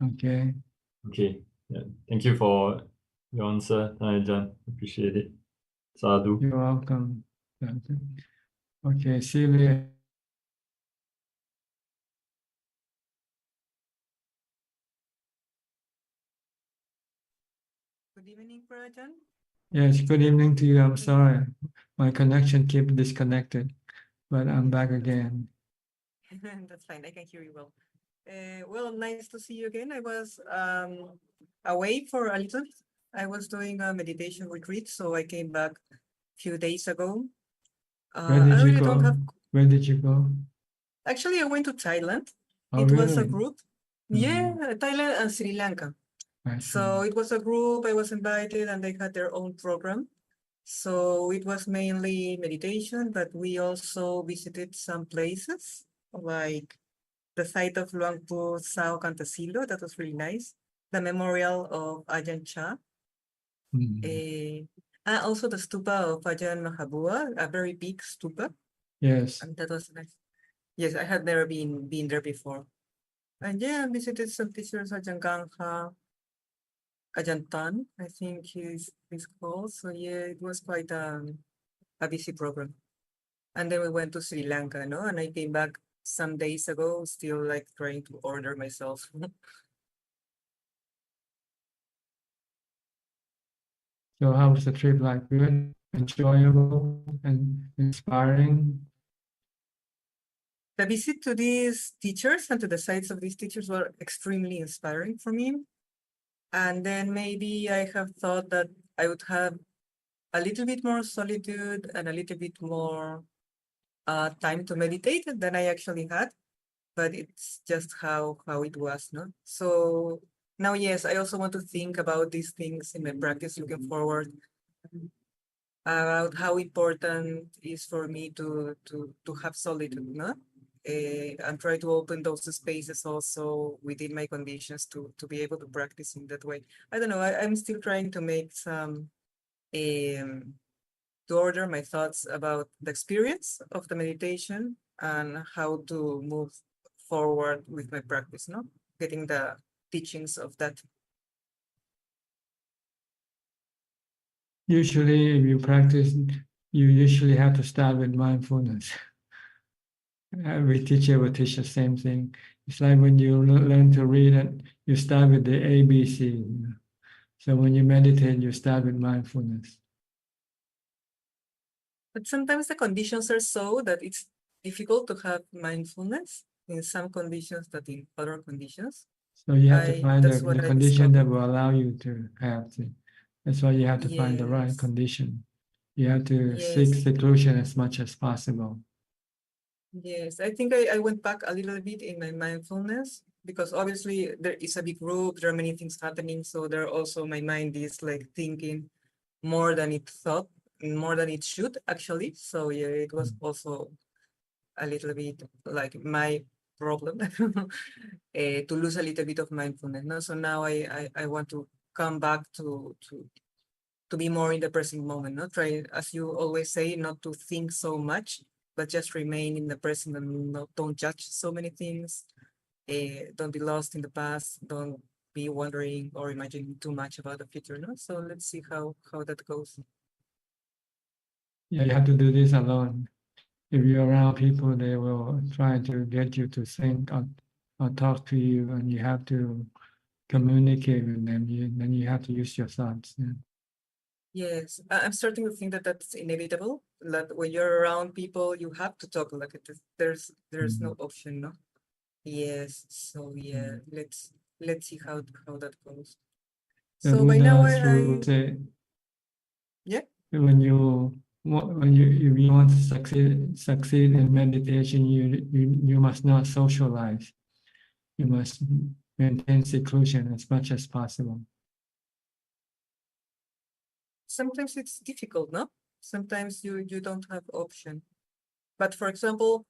Okay. Okay. Yeah. Thank you for your answer, Ajahn. Appreciate it. Sadhu. You're welcome. Okay, see you later. Good evening, Prajan. Yes, good evening to you. I'm sorry. My connection kept disconnected, but I'm back again. That's fine. I can hear you well. Well, nice to see you again. I was away for a little. I was doing a meditation retreat, so I came back a few days ago. Where did I you really go? don't have. Where did you go? Actually, I went to Thailand. Oh, It was a really? group. Yeah, Thailand and Sri Lanka. I So see. it was a group. I was invited, and they had their own program. So it was mainly meditation, but we also visited some places like the site of Luang Pu Sao Cantasilo. That was really nice. The memorial of Ajahn Chah. And also the stupa of Ajahn Mahabua, a very big stupa. Yes. And that was nice. Yes, I had never been there before. And yeah, I visited some teachers, Ajahn Gangha, Ajahn Tan, I think he's called. So yeah, it was quite a busy program. And then we went to Sri Lanka, no? And I came back some days ago, still like trying to order myself. So how was the trip like? Good, enjoyable, and inspiring? the visit to these teachers and to the sites of these teachers were extremely inspiring for me. And then maybe I have thought that I would have a little bit more solitude and a little bit more time to meditate than I actually had. But it's just how it was, no? So now, yes, I also want to think about these things in my practice looking forward, about how important it is for me to have solitude, no? And try to open those spaces also within my conditions to be able to practice in that way. I don't know, I'm still trying to make some, to order my thoughts about the experience of the meditation and how to move forward with my practice, no? Getting the teachings of that. Usually, if you practice, you usually have to start with mindfulness. Every teacher will teach the same thing. It's like when you learn to read it, you start with the ABC. You know? So when you meditate, you start with mindfulness. But sometimes the conditions are so that it's difficult to have mindfulness in some conditions that in other conditions. So you have to find that's the what I condition that discovered. will allow you to have it. That's why you have to find the right Yes. condition. You have to seek Yes. seclusion as much as possible. Yes, I think I went back a little bit in my mindfulness because obviously there is a big group, there are many things happening. So there also my mind is like thinking more than it thought, more than it should actually. So yeah, it was also a little bit like my problem to lose a little bit of mindfulness. No? So now I want to come back to be more in the present moment. No? Try, as you always say, not to think so much, but just remain in the present and don't judge so many things. Don't be lost in the past. Don't be wondering or imagining too much about the future. No? So let's see how that goes. Yeah, you have to do this alone. If you're around people, they will try to get you to think or talk to you, and you have to communicate with them. Then you have to use your thoughts. Yeah. Yes, I'm starting to think that that's inevitable. That when you're around people, you have to talk like it. There's no option, no. Yes, so yeah, let's see how that goes. The So by now Buddha's I rule say, yeah. when you if you want to succeed in meditation, you must not socialize. You must maintain seclusion as much as possible. Sometimes it's difficult, no? Sometimes you don't have option. But for example,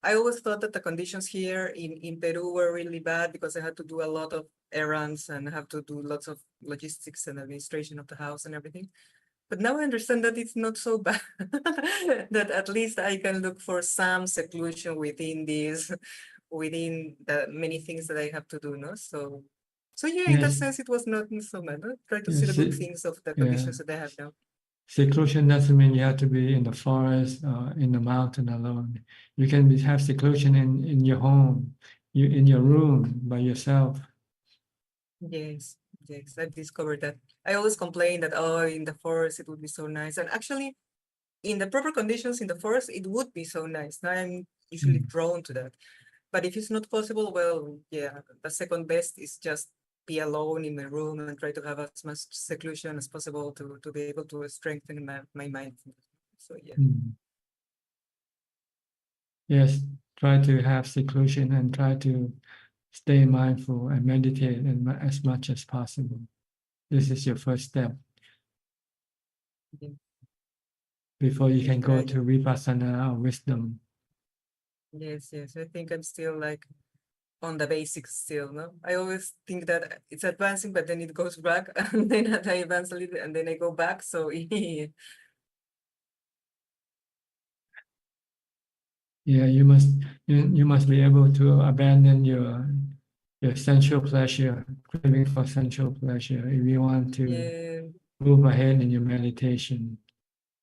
I always thought that the conditions here in Peru were really bad because I had to do a lot of errands and have to do lots of logistics and administration of the house and everything. But now I understand that it's not so bad, that at least I can look for some seclusion within this, within the many things that I have to do, no? So yeah, in that Yes. sense, it was not so bad. No? Try to Yes, see the good things of the conditions that I have now. Seclusion doesn't mean you have to be in the forest or in the mountain alone. You can have seclusion in your home, in your room by yourself. Yes, I've discovered that. I always complain that, oh, in the forest, it would be so nice. And actually, in the proper conditions in the forest, it would be so nice. Now I'm usually drawn to that. But if it's not possible, well, yeah, the second best is just be alone in my room and try to have as much seclusion as possible to be able to strengthen my mind. So yeah. Yes, try to have seclusion and try to stay mindful and meditate as much as possible. This is your first step. Before you can go to vipassana or wisdom. Yes, I think I'm still like on the basics still, no? I always think that it's advancing, but then it goes back, and then I advance a little, and then I go back. So yeah, you must be able to abandon your sensual pleasure, craving for sensual pleasure, if you want to move ahead in your meditation.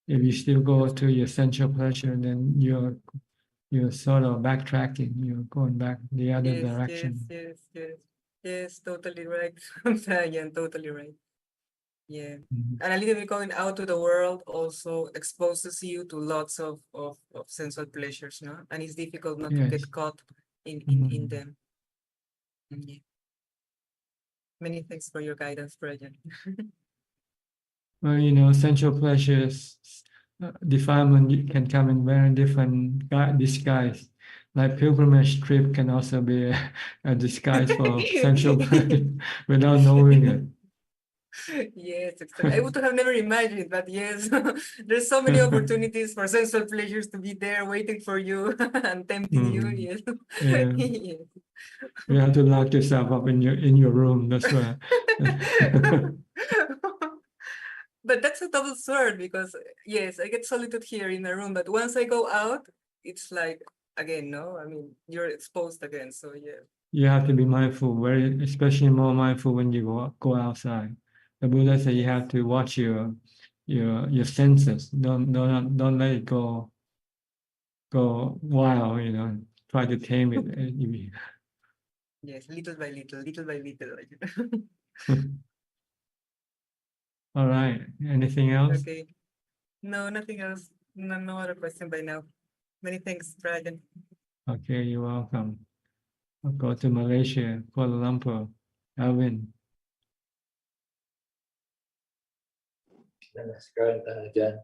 If you still go to your sensual pleasure, then you're sort of backtracking. You're going back the other direction. Yes, totally right. Yeah, totally right. Yeah. Mhm. And a little bit going out to the world also exposes you to lots of sensual pleasures, no? And it's difficult not to Yes. get caught in Mhm. them. Yeah. Many thanks for your guidance, Prajan. Well, sensual pleasures, defilement can come in very different disguise. Like pilgrimage trip can also be a disguise for sensual pleasure without knowing it. Yes, exactly. I would have never imagined, but yes, there's so many opportunities for sensual pleasures to be there waiting for you and tempting you. Mm. Yes. Yeah. Yes. You have to lock yourself up in your room. That's why. But that's a double sword because yes, I get solitude here in a room, but once I go out, it's like again, no, I mean you're exposed again. So yeah. You have to be mindful, especially more mindful when you go outside. The Buddha said you have to watch your senses. Don't let it go wild. Try to tame it. Yes, little by little, little by little. All right. Anything else? Okay. No, nothing else. No other question by now. Many thanks, Dragon. Okay, you're welcome. I'll go to Malaysia, Kuala Lumpur. Alvin. Namaskaram, Ajaan.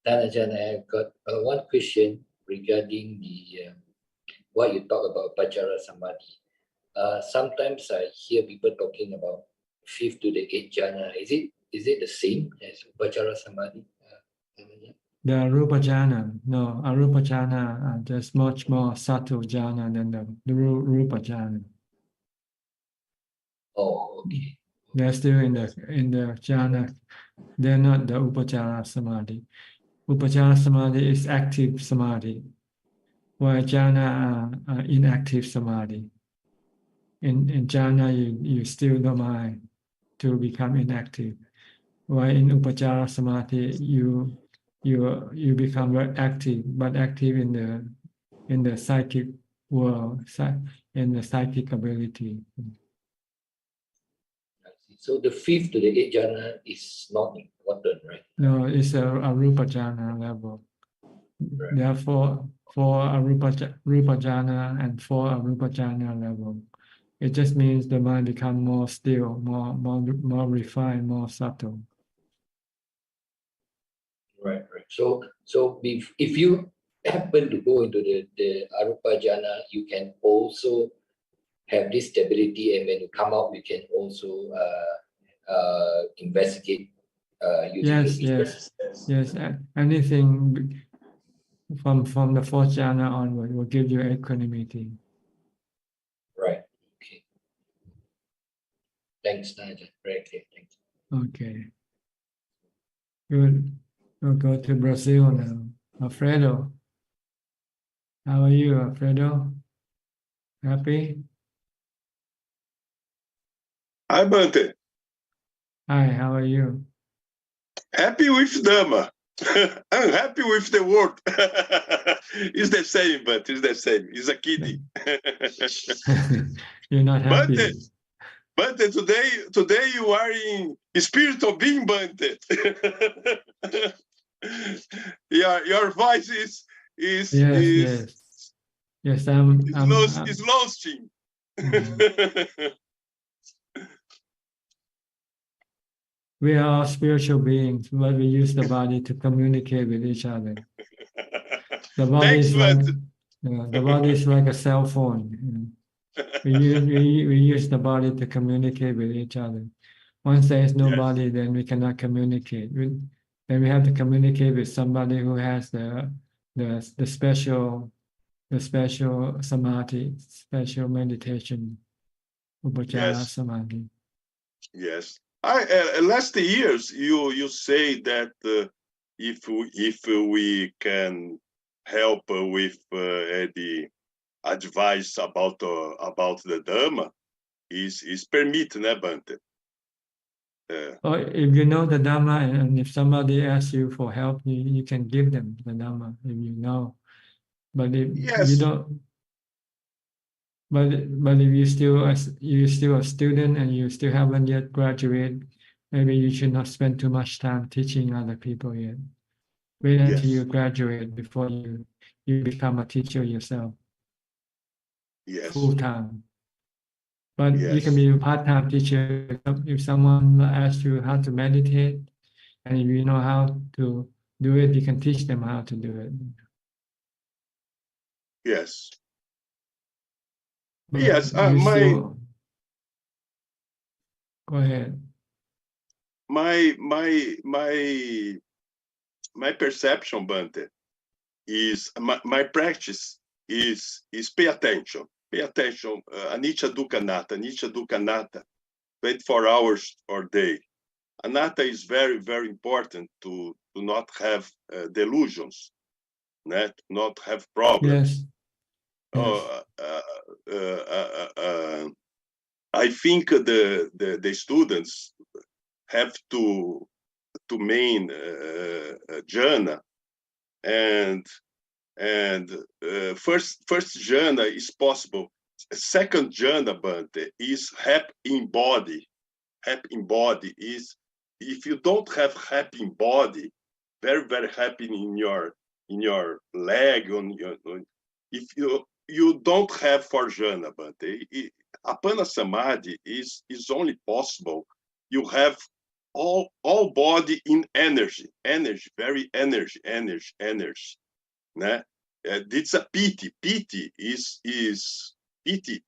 Ajaan, I have got one question regarding the what you talk about Pachara Samadhi. Sometimes I hear people talking about 5th to the 8th jhana. Is it the same as Pachara Samadhi? The Arupa jhana, no, Arupa jhana are just much more subtle jhana than the Rupa jhana. Oh, okay. They're still in the jhana. They're not the Upachara Samadhi. Upachara Samadhi is active Samadhi, while jhana are inactive Samadhi. In jhana, you still the mind to become inactive. While in Upachara Samadhi, you become very active, but active in the psychic world, in the psychic ability. So the 5th to the 8th jhana is not important, right? No, it's a Arupa jhana level. Right. Therefore, for Rupa jhana and for Arupa jhana level, it just means the mind become more still, more refined, more subtle. Right. So if you happen to go into the Arupa jhana, you can also have this stability, and when you come out, you can also investigate using the wisdom. Yes. Anything from the 4th jhana onward will give you equanimity. Right. Okay. Thanks, Naja. Very clear. Thanks. Okay. Good. We'll go to Brazil now. Alfredo. How are you, Alfredo? Happy? Hi, Bante. Hi, how are you? Happy with Dhamma. I'm happy with the world. It's the same, but it's the same. It's a kiddie. You're not happy. Bante, today you are in spirit of being Bante. Your voice is losing. We are all spiritual beings, but we use the body to communicate with each other. The body is like a cell phone. We use the body to communicate with each other. Once there is no body, then we cannot communicate. Then we have to communicate with somebody who has the special samadhi, special meditation, upachara samadhi. Yes. Last years, you say that if we can help with the advice about the Dhamma, is permitted, né, Bante? Or if you know the Dhamma and if somebody asks you for help, you can give them the Dhamma if you know. But if you don't, but if you're still a student and you still haven't yet graduated, maybe you should not spend too much time teaching other people yet. Wait until you graduate before you become a teacher yourself. Yes. Full time. But you can be a part-time teacher if someone asks you how to meditate, and if you know how to do it, you can teach them how to do it. Yes. But Yes. Go ahead. My perception, Bante, is my practice is pay attention. Pay attention. Anicca dukkha anatta. Anicca dukkha anatta. 24 hours or day. Anatta is very, very important to not have delusions, not have problems. Yes. I think the students have to main jhana, and first jhana is possible. Second jhana, Bante, is happy in body. Happy in body is, if you don't have happy in body, very, very happy in your leg, if you don't have for jhana, Bante. Apana samadhi is only possible. You have all body in energy, very energy. Né? It's a pity. Pity is pity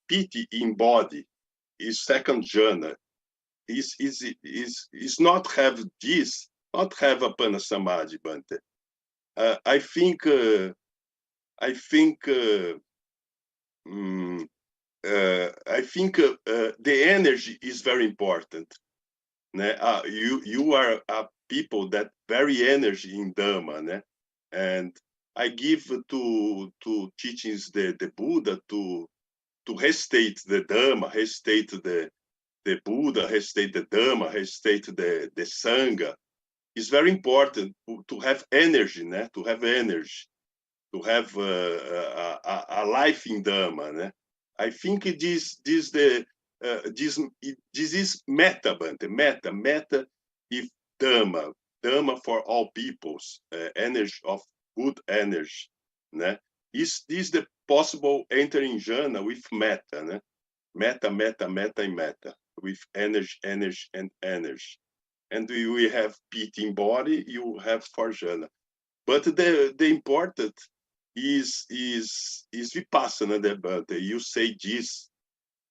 in body is second jhana. Is not have this, not have apana samadhi, Bante. I think the energy is very important. You are people that very energy in Dhamma, né? And I give to teachings the Buddha to restate the Dhamma, restate the Buddha, restate the Dhamma, restate the Sangha. It's very important to have energy, né? To have energy, to have a life in Dhamma, né? I think this is meta, Bante. Meta if Dhamma for all peoples, energy of good energy, né? Is this the possible entering jhana with meta, né? Meta in meta, with energy, and energy. And we have pity in body, you have for jhana. But the important is vipassana, Bante. You say this,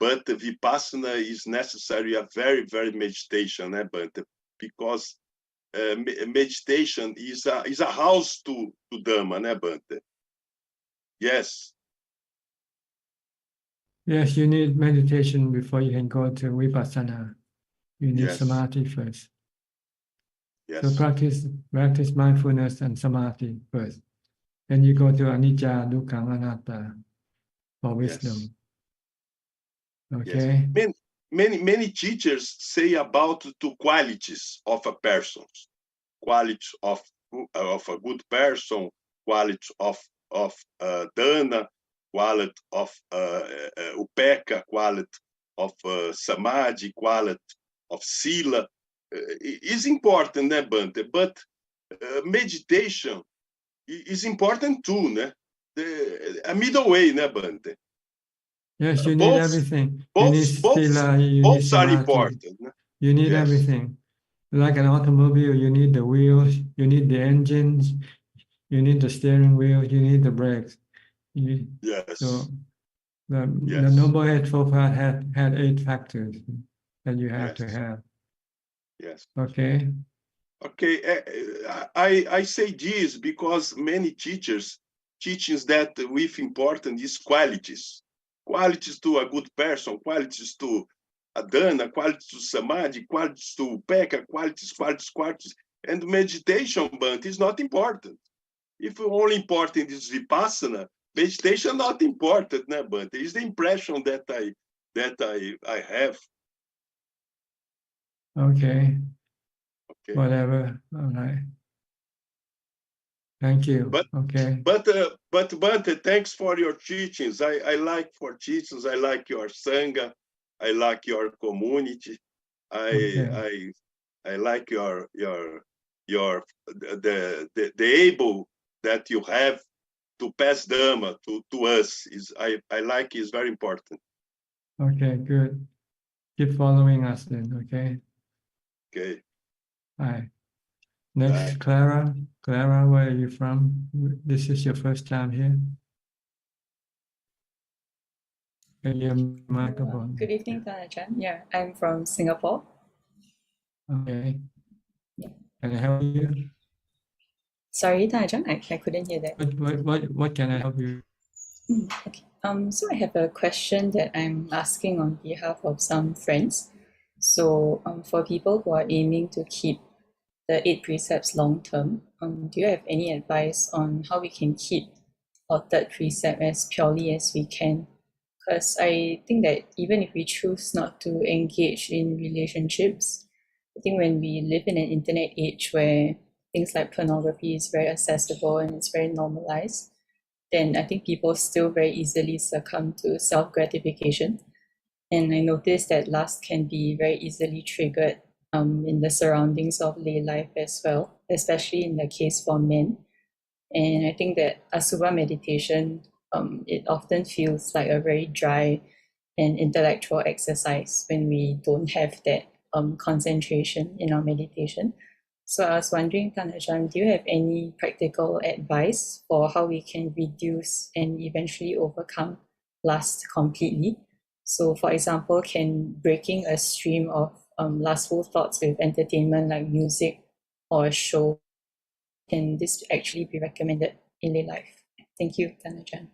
but vipassana is necessary a very, very meditation, Bante, because meditation is a house to Dhamma, Bante. Yes. Yes, you need meditation before you can go to vipassana. You need samadhi first. Yes. So practice mindfulness and samadhi first. Then you go to anicca, dukkha, anatta for wisdom. Okay. Yes. Many teachers say about two qualities of a person: quality of a good person, quality of dana, quality of upekkha, quality of samadhi, quality of sila. Is important, né, Bante? But meditation is important too, né? A middle way, né, Bante? Yes, you need everything. You need sila, you need both are samadhi. important. Né? You need everything. Like an automobile, you need the wheels, you need the engines, you need the steering wheel, you need the brakes. So the Noble Eightfold Path had 8 factors that you have to have. Yes. Okay. Okay. I say this because many teachings that with important is qualities to a good person, qualities to a dana, qualities to samadhi, qualities to upekkha, qualities, and meditation, but is not important. If only important is vipassana, meditation not important, né, but it's the impression that I have. Okay. Whatever. All right. Thank you. But Bante, thanks for your teachings. I like for teachings. I like your sangha. I like your community. I I like the able that you have to pass Dhamma to us. I like is very important. Okay, good. Keep following us then, okay? Okay. Hi. Next, Clara. Clara, where are you from? This is your first time here? Okay, your microphone. Good evening, Ajaan. Yeah, I'm from Singapore. Okay. Can I help you? Sorry, Ajaan, I couldn't hear that. What can I help you? Okay. So I have a question that I'm asking on behalf of some friends. So for people who are aiming to keep the 8 precepts long term, do you have any advice on how we can keep our third precept as purely as we can? Because I think that even if we choose not to engage in relationships, I think when we live in an internet age where things like pornography is very accessible and it's very normalized, then I think people still very easily succumb to self-gratification. And I noticed that lust can be very easily triggered in the surroundings of lay life as well, especially in the case for men. And I think that Asubha meditation, it often feels like a very dry and intellectual exercise when we don't have that concentration in our meditation. So I was wondering, Ajaan, do you have any practical advice for how we can reduce and eventually overcome lust completely? So for example, can breaking a stream of lustful thoughts with entertainment like music or a show, can this actually be recommended in lay life? Thank you, Ajaan.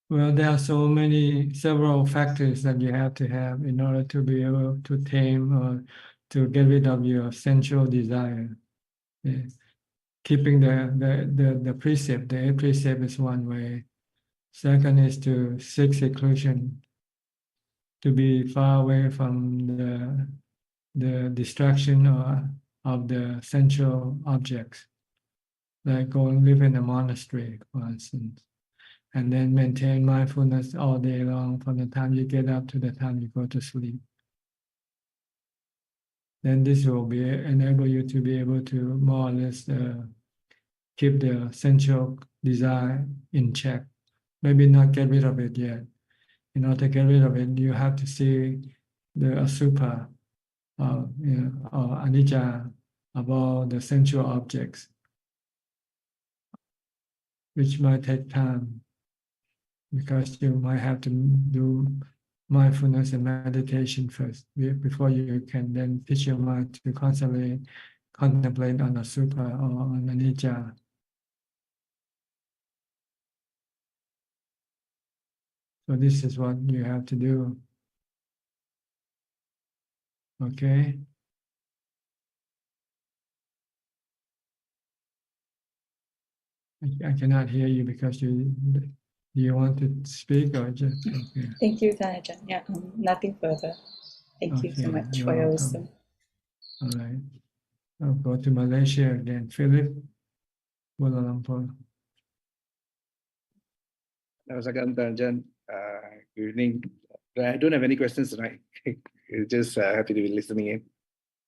Well, there are several factors that you have to have in order to be able to tame or to get rid of your sensual desire. Yes. Keeping the precept, the 8 precept is one way. Second is to seek seclusion, to be far away from the distraction of the sensual objects, like go and live in a monastery, for instance, and then maintain mindfulness all day long from the time you get up to the time you go to sleep. Then this will enable you to be able to more or less keep the sensual desire in check. Maybe not get rid of it yet. In order to get rid of it, you have to see the asubha or anicca of all the sensual objects, which might take time because you might have to do mindfulness and meditation first before you can then teach your mind to contemplate on asubha or on anicca. So this is what you have to do. Okay. I cannot hear you because do you want to speak or just okay? Thank you, Ajaan. Yeah, nothing further. Thank you so much for your wisdom. All right. I'll go to Malaysia again. Philip, Kuala Lumpur. Ajaan, good evening. I don't have any questions tonight. Just happy to be listening in.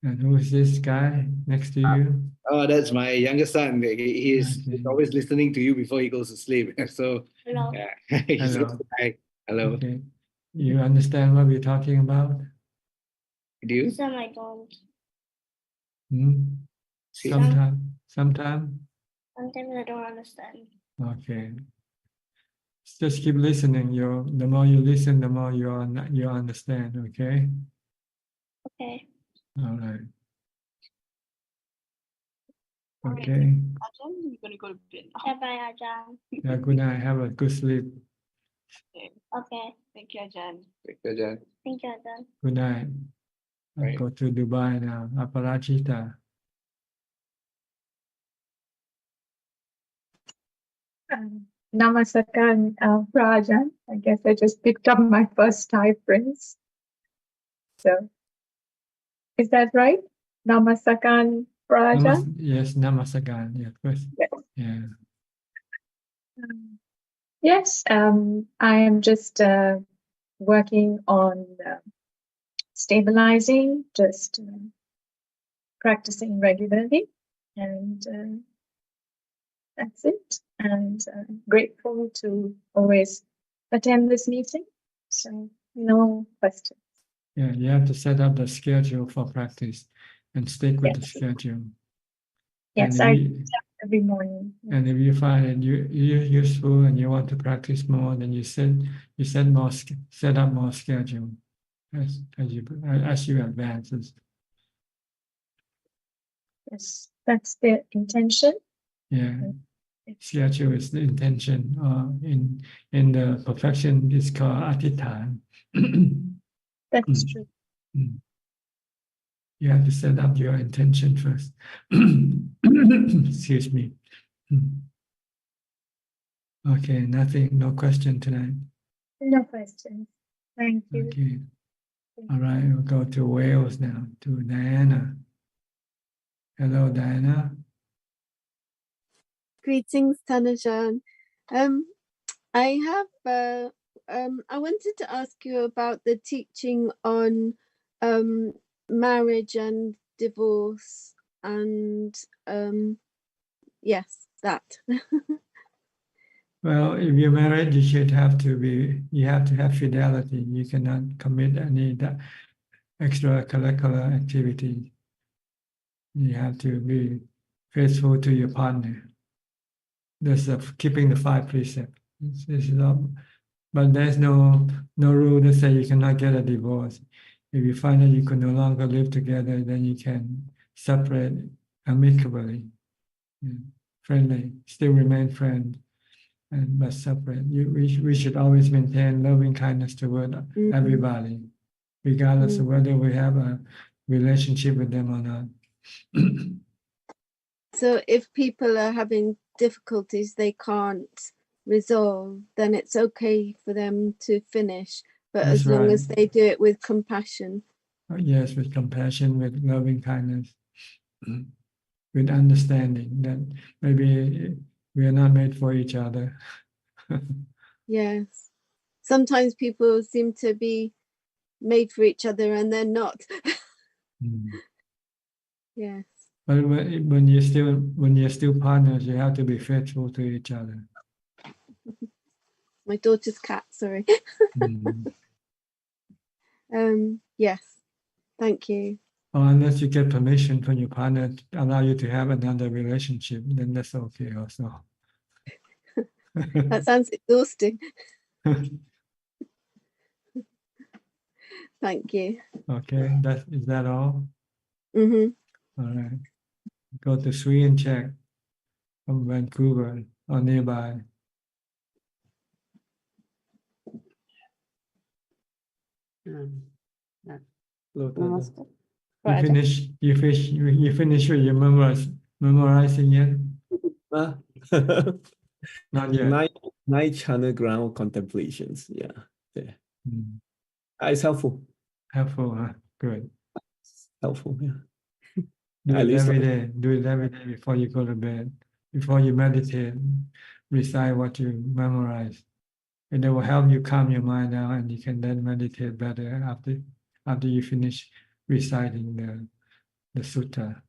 And who is this guy next to you? Oh, that's my youngest son. He's always listening to you before he goes to sleep. So, hello. He's Hello. Hi. Hello. Okay. You understand what we're talking about? Do you? Some I don't. Sometime. Sometimes I don't understand. Okay. Just keep listening. The more you listen, the more you understand. Okay. Okay. All right. Okay. Ajaan, you're gonna go to bed now. Bye, Ajaan. Yeah, good night. Have a good sleep. Okay. Thank you, Ajaan. Thank you, Ajaan. Thank you, Ajaan. Good night. I'll go to Dubai now. Aparajita. Namaskaran, Rajan. I guess I just picked up my first Thai phrase. So, is that right? Namaskaran, Rajan? Yes, Namaskaran. Yeah, first. Yes. Yeah. Yes, I am just working on stabilizing, just practicing regularly, and that's it. And grateful to always attend this meeting. So no questions. Yeah, you have to set up the schedule for practice and stick with the schedule. Yes, And I if do you, that every morning. and if you find it you're useful and you want to practice more, then you set up more schedule as you advance. Yes, that's the intention. Yeah, schedule is the intention. In the perfection, it's called Atithan. That's true. You have to set up your intention first. Excuse me. Okay, nothing, no question tonight. No questions. Thank you. Okay. All right, we'll go to Wales now, to Diana. Hello, Diana. Greetings, Tanajan. I have I wanted to ask you about the teaching on marriage and divorce and yes, that. Well, if you're married, you have to have fidelity. You cannot commit any extracurricular activity. You have to be faithful to your partner. That's keeping the 5 precepts. This is all. But there's no rule that says you cannot get a divorce. If you find that you can no longer live together, then you can separate amicably, friendly, still remain friends, but separate. We should always maintain loving kindness toward everybody, regardless of whether we have a relationship with them or not. So if people are having difficulties they can't resolve, then it's okay for them to finish, but That's as long right. as they do it with compassion. Yes, with compassion, with loving kindness, with understanding that maybe we are not made for each other. Yes. Sometimes people seem to be made for each other and they're not. Yes. But when you're still partners, you have to be faithful to each other. My daughter's cat, sorry. Yes. Thank you. Or unless you get permission from your partner to allow you to have another relationship, then that's okay also. That sounds exhausting. Thank you. Okay, is that all? Mm-hmm. All right. Go to Sri and check from Vancouver or nearby. Namaste. You finish with your memorizing yet? Not yet. Nine channel ground contemplations. Yeah. There. It's helpful. Helpful, huh? Good. Helpful, yeah. Do At it least every day. Do it every day before you go to bed. Before you meditate, recite what you memorize. And it will help you calm your mind down, and you can then meditate better after you finish reciting the sutta.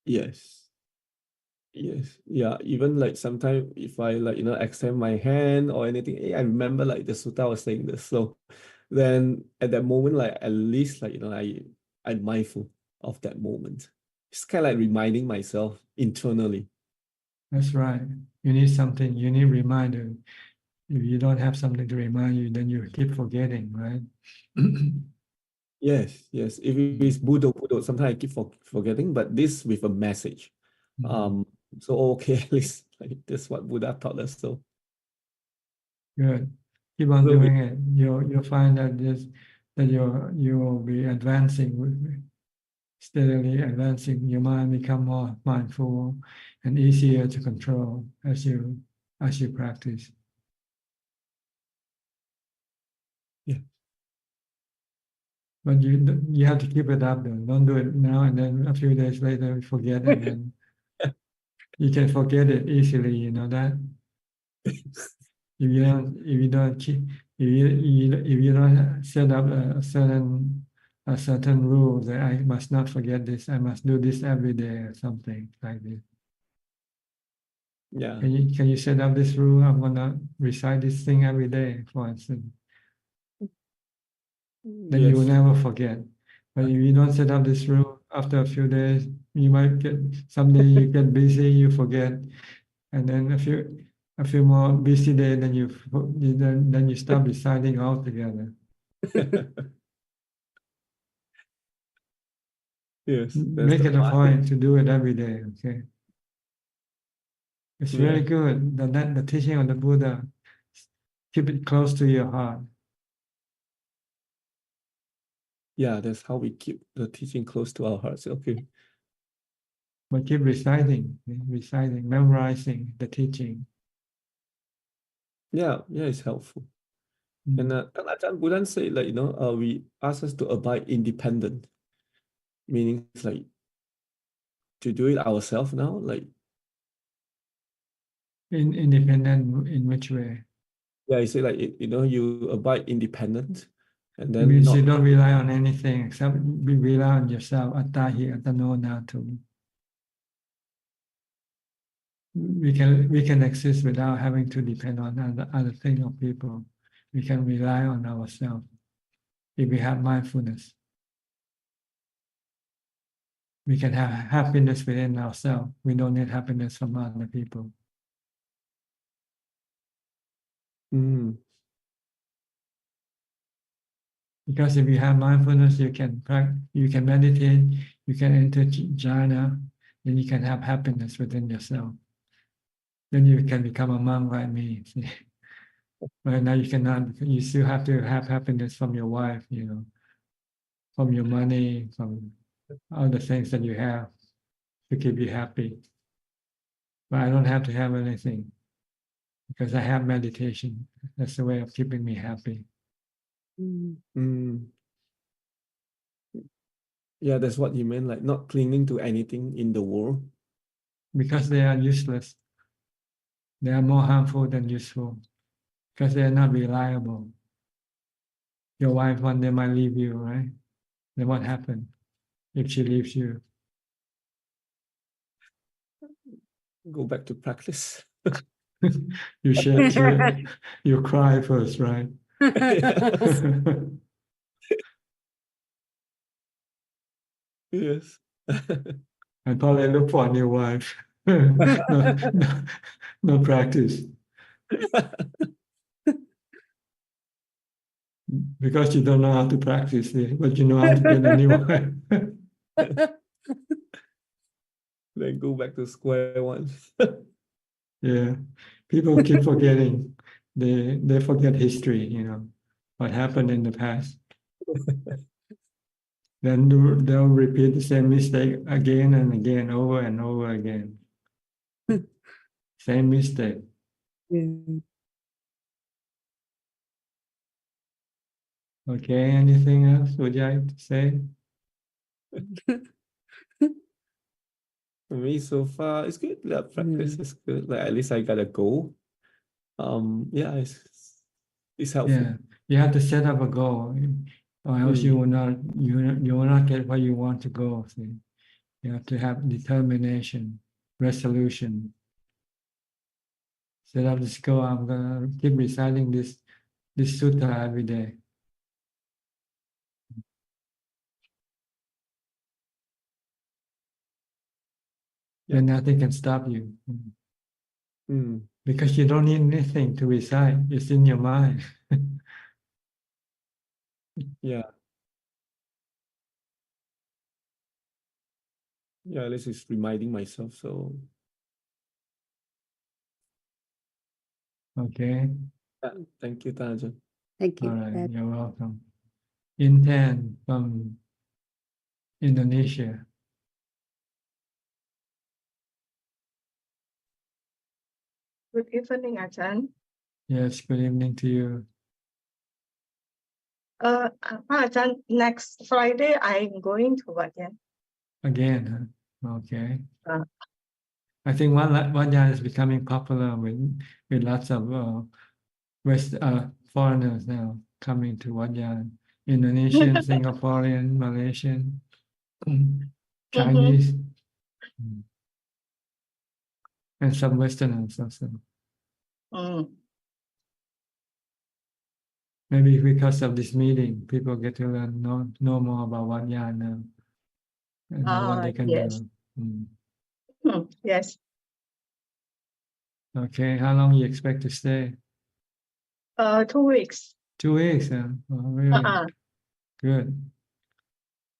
Yes. Yes. Yeah. Even like sometimes if I extend my hand or anything, I remember like the sutta was saying this. So then at that moment, like at least I'm mindful of that moment. It's kind of like reminding myself internally. That's right. You need something. You need reminder. If you don't have something to remind you, then you keep forgetting, right? Yes. If it is Buddha, sometimes I keep forgetting, but this with a message. So okay, at least like that's what Buddha taught us. So Good. Keep on doing it. You'll find that you will be advancing, steadily advancing. Your mind become more mindful and easier to control as you practice. Yeah. But you have to keep it up though. Don't do it now and then a few days later you forget and then you can forget it easily, you know that? If you don't set up a certain a certain rule that I must not forget this, I must do this every day or something like this. Yeah. Can you set up this rule? I'm gonna recite this thing every day, for instance. Then you will Yes. never forget. But if you don't set up this rule, after a few days, you might get someday you get busy, you forget, and then a few more busy days, then you stop reciting altogether. Yes. Make it a point to do it every day. Okay. It's very good. The teaching of the Buddha, keep it close to your heart. Yeah, that's how we keep the teaching close to our hearts. Okay. But keep reciting, memorizing the teaching. Yeah, it's helpful. And Ajahn Buddha say like, we ask us to abide independent, meaning it's like to do it ourselves now, like Independent in which way? yeah, you say like you abide independent, and It then means you not don't rely on anything except rely on yourself. Attahi atano natu. We can exist without having to depend on other things or people. We can rely on ourselves if we have mindfulness. We can have happiness within ourselves. We don't need happiness from other people. Because if you have mindfulness, you can meditate, you can enter jhana, then you can have happiness within yourself. Then you can become a monk like me. See? Right now you cannot. You still have to have happiness from your wife, from your money, from all the things that you have to keep you happy. But I don't have to have anything because I have meditation. That's the way of keeping me happy. Yeah, that's what you meant, like not clinging to anything in the world. Because they are useless. They are more harmful than useful because they are not reliable. Your wife one day might leave you, right? Then what happened if she leaves you? Go back to practice. You share, you cry first, right? Yes. And probably look for a new wife. No practice. Because you don't know how to practice it, but you know how to get a new wife. Then go back to square one. Yeah. People keep forgetting. They forget history, what happened in the past. Then they'll repeat the same mistake again and again, over and over again. Same mistake. Okay, anything else would you like to say? For me, so far, it's good. Yeah, practice is good. Like at least I got a goal. Yeah, it's helpful. Yeah, you have to set up a goal, or else you will not get where you want to go. See? You have to have determination, resolution. Set up this goal. I'm gonna keep reciting this sutta every day. Then nothing can stop you. Because you don't need anything to recite. It's in your mind. Yeah. Yeah, at least it's reminding myself. So Okay. yeah, thank you, Tajan. Thank All you. right. You're welcome. Intan from Indonesia. Good evening, Ajahn. Yes. Good evening to you. Ajahn, next Friday I'm going to Vatican. Again, huh? Okay. I think Vajra is becoming popular with lots of foreigners now coming to Vajra. Indonesian, Singaporean, Malaysian, Chinese, and some Westerners also. Mm. Maybe because of this meeting, people get to learn know more about what Yana and what they can Yes. do. Yes. Okay, how long you expect to stay? 2 weeks. 2 weeks, huh? Oh, really Uh-uh. good.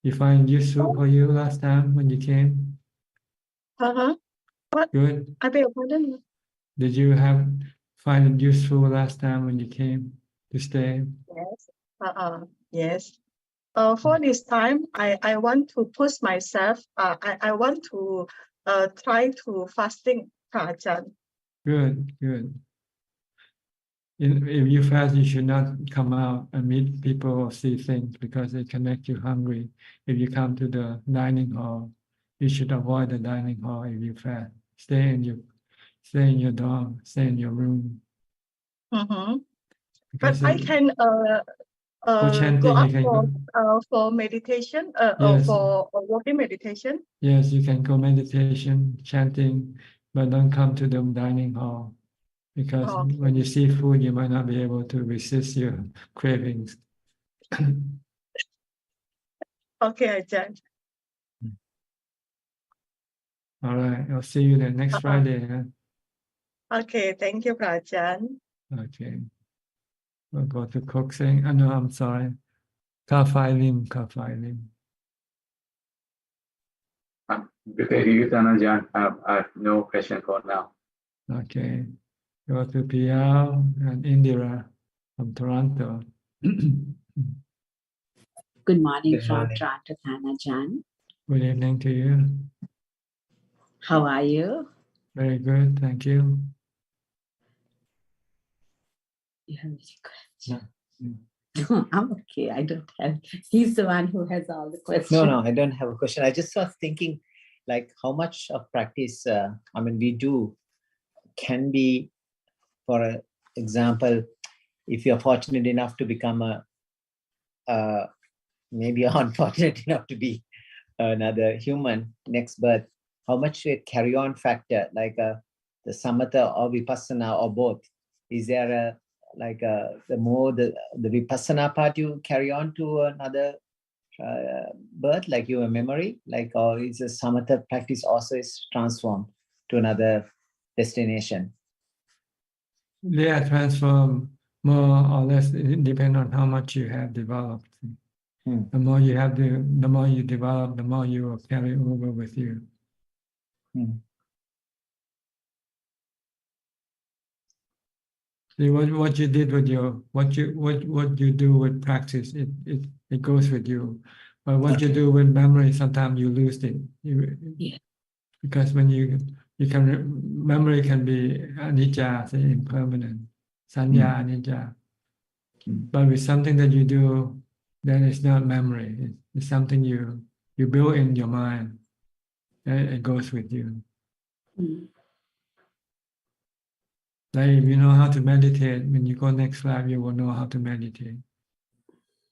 You find useful for you last time when you came? Uh-huh. What? Good. I beg your pardon? Did you find it useful last time when you came to stay? Yes. Yes. For this time, I want to push myself. I want to try to fasting, Ajahn. Good, good. If you fast, you should not come out and meet people or see things because they can make you hungry. If you come to the dining hall, you should avoid the dining hall if you fast. Stay in your dorm, stay in your room. Mm-hmm. Because But I can for go chanting, up you can go. for meditation or Yes, for walking meditation. yes, you can go meditation, chanting, but don't come to the dining hall because Okay. when you see food, you might not be able to resist your cravings. Okay, Ajahn. All right, I'll see you then next Friday. Huh? Okay, thank you, Ajahn. Okay, we'll go to Cook saying, oh, no, I'm sorry. Ka Phai Lim. Good day to you, Ajahn. I have no question for now. Okay, go to Piao and Indira from Toronto. Good morning Good from morning. Toronto, Ajahn. Good evening to you. How are you? Very good, thank you. You have any question? I'm okay. I don't have. He's the one who has all the questions. No, I don't have a question. I just was thinking, like, how much of practice, we do can be, for example, if you're fortunate enough to become maybe unfortunate enough to be another human next birth, how much a carry-on factor, like the samatha or vipassana or both? Is there the more the vipassana part you carry on to another birth, like your memory, or is the samatha practice also is transformed to another destination? They are transformed more or less, it depends on how much you have developed. The more you have, the more you develop, the more you will carry over with you. See, what you did with what you do with practice, it goes with you. But what you do with memory, sometimes you lose it. Because when memory can be anicca, say impermanent, sanya anicca. But with something that you do, then it's not memory. It's something you build in your mind. And it goes with you. Like if you know how to meditate, when you go next life, you will know how to meditate.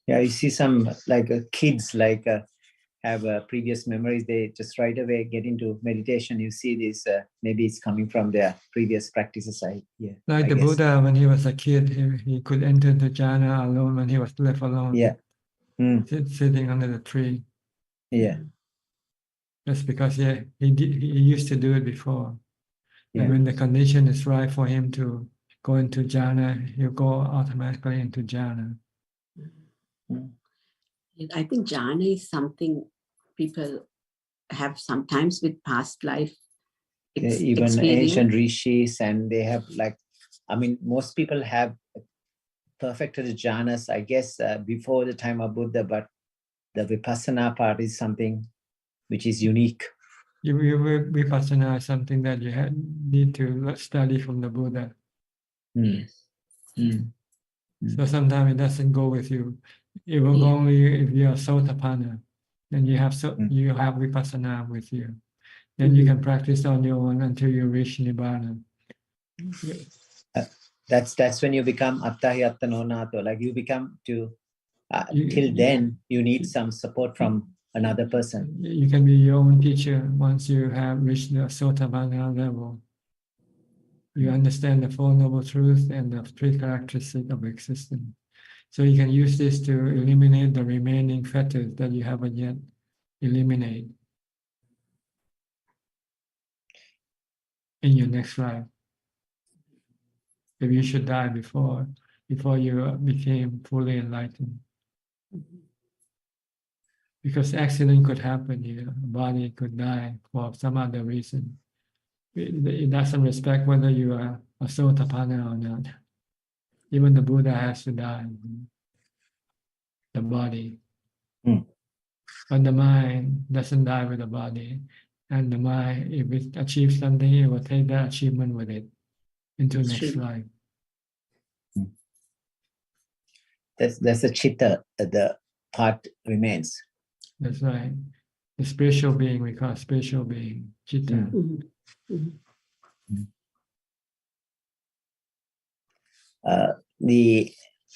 Yeah, you see some kids have previous memories. They just right away get into meditation. You see this, maybe it's coming from their previous practices. Like the Buddha, when he was a kid, he could enter the jhana alone when he was left alone. Yeah. Sitting under the tree. Yeah. That's because he used to do it before. Yeah. And when the condition is right for him to go into jhana, he'll go automatically into jhana. I think jhana is something people have sometimes with past life. Even experience. ancient rishis, and they have most people have perfected jhanas, I guess, before the time of Buddha, but the vipassana part is something which is unique. Vipassana is something that you need to study from the Buddha. So sometimes it doesn't go with you. It will go only if you are sotapanna. Then you have vipassana with you. Then you can practice on your own until you reach nibbana. That's when you become attahi attanonato, like you become to Till then, you need some support from another person. You can be your own teacher once you have reached the Sotapanna level. You understand the Four Noble Truths and the three characteristics of existence. So you can use this to eliminate the remaining fetters that you haven't yet eliminated in your next life. If you should die before you became fully enlightened. Because accident could happen here, a body could die for some other reason. It doesn't respect whether you are a Sotapanna or not. Even the Buddha has to die, the body. But the mind doesn't die with the body. And the mind, if it achieves something, it will take that achievement with it into next life. That's the chitta, the part remains. That's right. The spiritual being, we call spiritual being, chitta.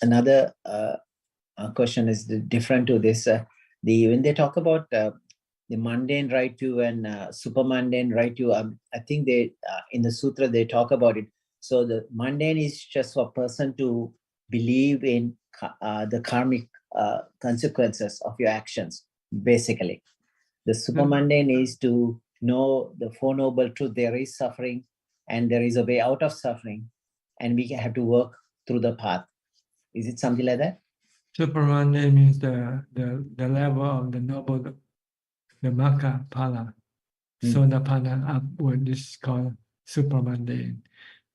Another question is different to this. When they talk about the mundane right to and super mundane right to, I think they in the sutra they talk about it. So the mundane is just for a person to believe in the karmic consequences of your actions, basically. The super mundane is to know the Four Noble Truths. There is suffering and there is a way out of suffering, and we have to work through the path. Is it something like that? Super mundane means the level of the noble, the Magga Phala. Sotapanna upward is called super mundane.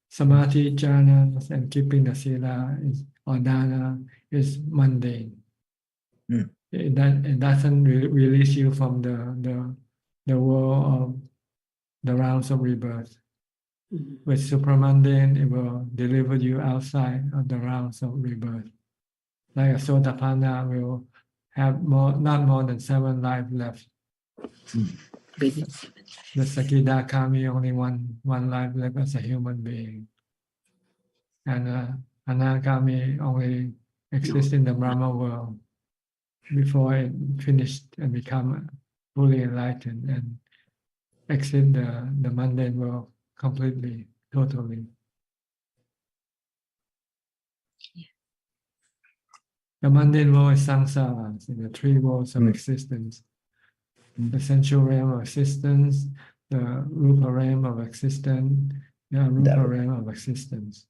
Samadhi, jhanas, and keeping the sila or dana is mundane. It doesn't release you from the world of the rounds of rebirth. With supramundane, it will deliver you outside of the rounds of rebirth. Like a Sotapanna will have not more than 7 lives left. The Sakidakami only one life left as a human being. And Anagami only exists in the Brahma world before it finished and become fully enlightened and exit the mundane world completely, totally. The mundane world is samsara, the 3 worlds of existence. The sensual realm of existence, the rupa realm of existence, the arupa realm of existence.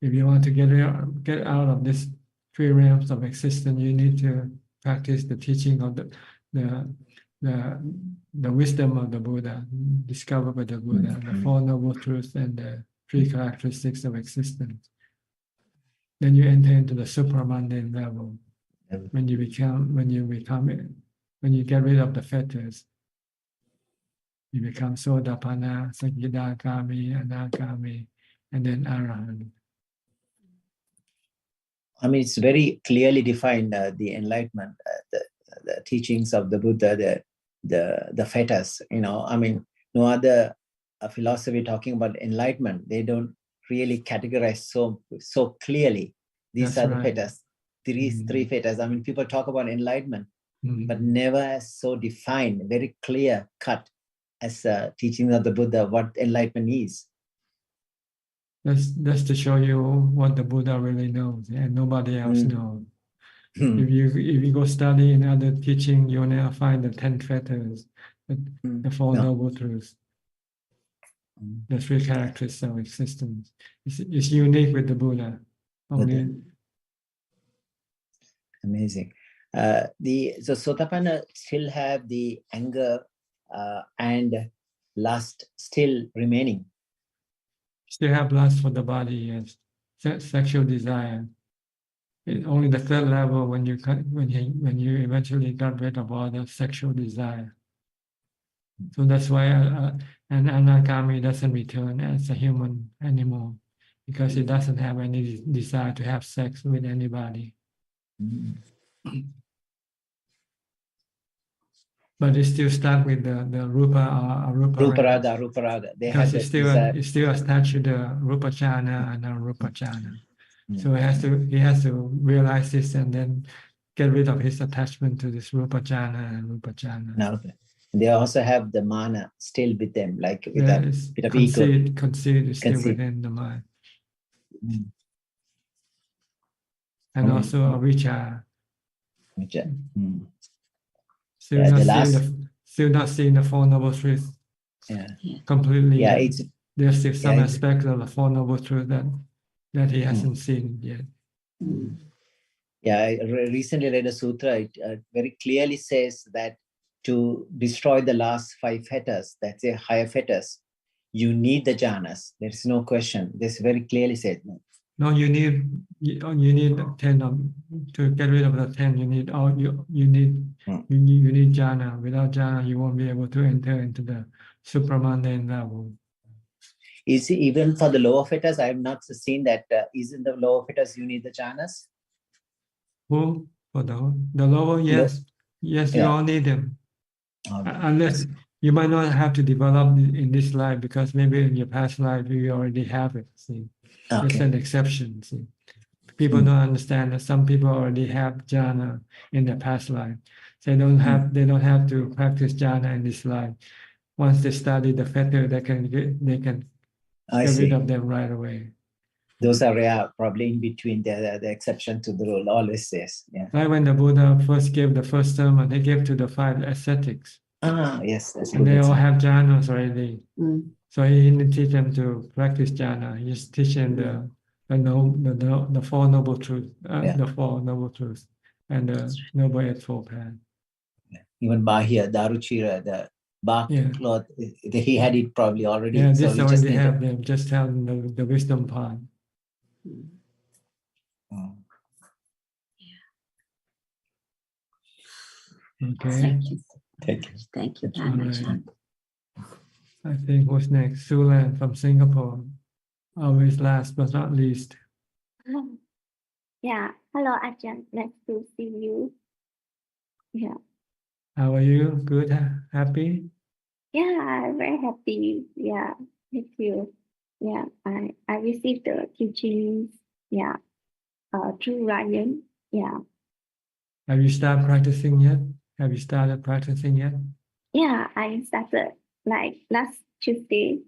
If you want to get out of these 3 realms of existence, you need to practice the teaching of the wisdom of the Buddha, discovered by the Buddha, the Four Noble Truths and the 3 characteristics of existence. Then you enter into the supramundane level. When you get rid of the fetters, you become Sotapanna, Sakidakami, Anagami, and then Arahant. I mean, it's very clearly defined, the enlightenment, the teachings of the Buddha, the fetters, I mean, no other philosophy talking about enlightenment, they don't really categorize so clearly. These are the fetters, three fetters. I mean, people talk about enlightenment, but never as so defined, very clear cut as teachings of the Buddha, what enlightenment is. That's to show you what the Buddha really knows, and nobody else knows. If you go study in other teaching, you'll never find the 10 fetters, the Four Noble Truths, the 3 characteristics of existence. It's unique with the Buddha. Only. Amazing. So Sotapanna still have the anger and lust still remaining. Still have lust for the body, yes. Sexual desire. It's only the 3rd level when you eventually got rid of all the sexual desire. So that's why an Anagami doesn't return as a human anymore, because it doesn't have any desire to have sex with anybody. But it's still stuck with the rupa or arupa. Rupa. Because it's still attached to the rupa chana and arupa chana. So he has to realize this and then get rid of his attachment to this rupa jhana and rupa jhana. Now, they also have the mana still with them, like with There a is bit of ego. conceit is still Conceit. within the mind. Mm. And also avijja. Mm. Still Yeah, not the seeing last, still not seeing the Four Noble Truths completely. Yeah, yet. it's There's still some it's- aspect of the Four Noble Truths that he hasn't seen yet. Yeah, I recently read a sutra. It very clearly says that to destroy the last 5 fetters, that's a higher fetters, you need the jhanas. There's no question. This very clearly said. No, you need 10 to get rid of the 10. You need you need jhana. Without jhana, you won't be able to enter into the supramundane level. Is it even for the lower fetters? I have not seen that. Is in the lower fetters you need the jhanas? Who for the lower? Yes, yes, you Yeah. all need them. Unless you might not have to develop in this life because maybe in your past life you already have it. See, it's Okay. an exception. See, people don't understand that some people already have jhana in their past life. They don't have to practice jhana in this life. Once they study the fetter, they can get I rid see. of them right away. Those are rare, probably in between the exception to the rule, always says. Yeah. Like when the Buddha first gave the first sermon, they gave to the 5 ascetics. Yes, that's And good. they all have jhanas already. Mm. So he didn't teach them to practice jhana. He just teach them the 4 noble truths, the 4 noble truths, and the noble eightfold path. Even Bahia, Daruchira, the bark cloth, he had it probably already. Yeah, so this he just already need have them. Just tell them the wisdom part. Okay. Thank you. Thank you. Thank you, All right. Ajahn. I think who's next? Sulan from Singapore. Always last but not least. Yeah. Hello, Ajahn. Nice to see you. Yeah. How are you? Good? Happy? Yeah, I'm very happy. Yeah. Thank you. Yeah. I received the teachings. Yeah. Through Ryan. Yeah. Have you started practicing yet? Have you started practicing yet? Yeah. I started like last Tuesday.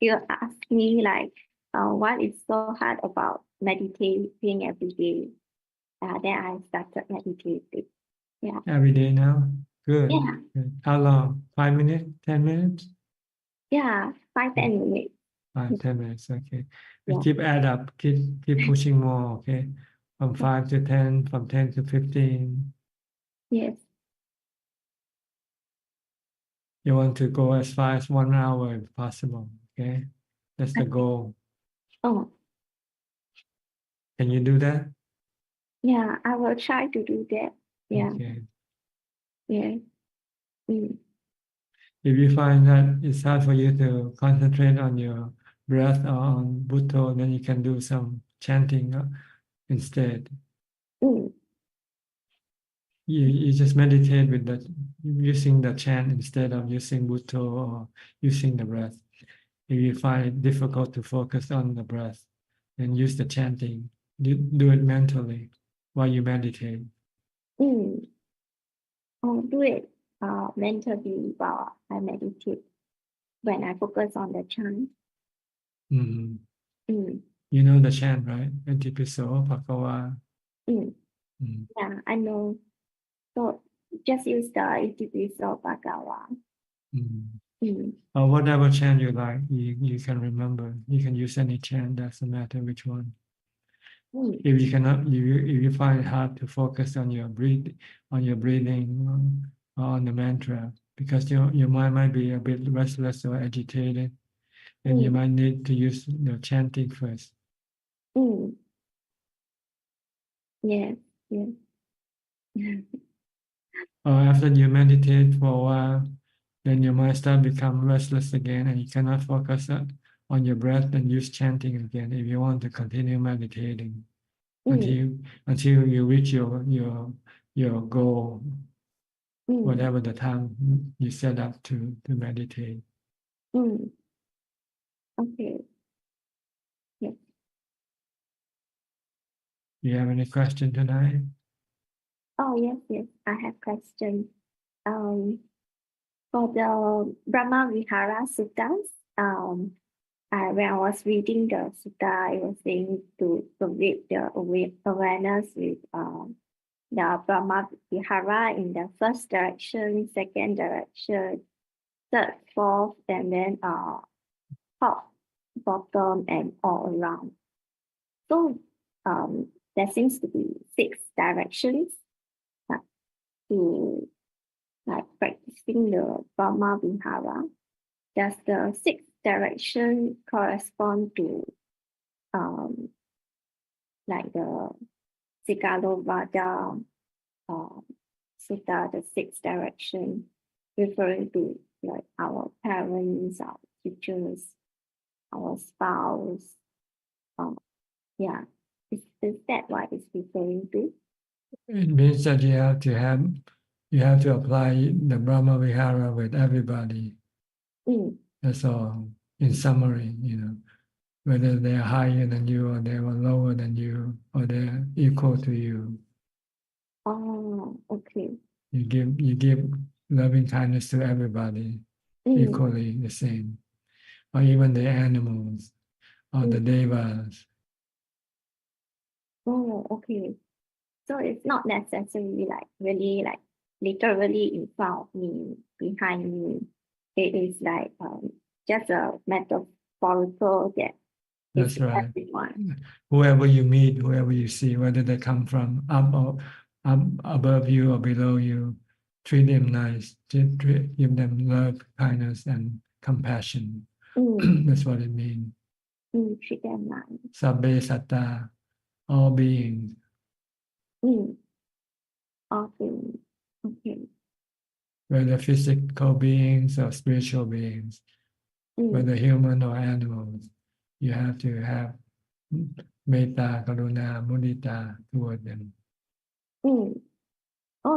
You asked me like, what is so hard about meditating every day? Then I started meditating. Yeah. Every day now? Good. Yeah. Good. How long? 5 minutes? 10 minutes? Yeah. 5-10 minutes. 5-10 minutes. Okay. We Yeah. keep add up. Keep pushing more. Okay. From 5 to 10, from 10 to 15. Yes. You want to go as far as 1 hour if possible. Okay. That's the goal. Oh, Can you do that? yeah. I will try to do that. Yeah. Okay. Yeah. Mm. If you find that it's hard for you to concentrate on your breath or on Bhutto, then you can do some chanting instead. Mm. You just meditate with using the chant instead of using Bhutto or using the breath. If you find it difficult to focus on the breath, then use the chanting. Do it mentally while you meditate. Mm. Oh, do it mentally while I meditate when I focus on the chant. Mhm. Mm. You know the chant, right? Itipiso, Bhagava. Mm. Mm. Yeah, I know. So just use the Itipiso Bhagava. Mm. Mm. Or whatever chant you like, you can remember. You can use any chant, doesn't matter which one. Mm. If you cannot, if you find it hard to focus on your breathing, or on the mantra, because your mind might be a bit restless or agitated, then you might need to use the chanting first. Mm. Yes, yes. Or after you meditate for a while, then your mind start become restless again, and you cannot focus on your breath, and use chanting again if you want to continue meditating until you reach your goal, whatever the time you set up to meditate. Mm. Okay. Yes. Do you have any question tonight? Oh, yes, I have question. For the Brahma Vihara Suttas, when I was reading the sutta, it was saying to read the awareness with the Brahma Vihara in the first direction, second direction, third, fourth, and then top, bottom, and all around. So there seems to be 6 directions to practicing the Brahma Vihara. Does the 6th direction correspond to like the Sigalovada Sutta, the 6th direction, referring to like our parents, our teachers, our spouse? Yeah, is that what it's referring to? It means that you have to apply the Brahma Vihara with everybody. That's all. In summary, whether they are higher than you or they were lower than you or they're equal to you. Oh, okay. You give loving kindness to everybody equally the same, or even the animals or the devas. Oh, okay. So it's not necessarily like really like literally in front of me, behind me. It is like just a metaphorical that That's is right. everyone. Whoever you meet, whoever you see, whether they come from up or up above you or below you, treat them nice. Give them love, kindness, and compassion. That's what it means. Treat them nice. Sabbe satta, all beings. All things. Okay. Whether physical beings or spiritual beings, whether human or animals, you have to have metta, karuna, mudita toward them. Oh,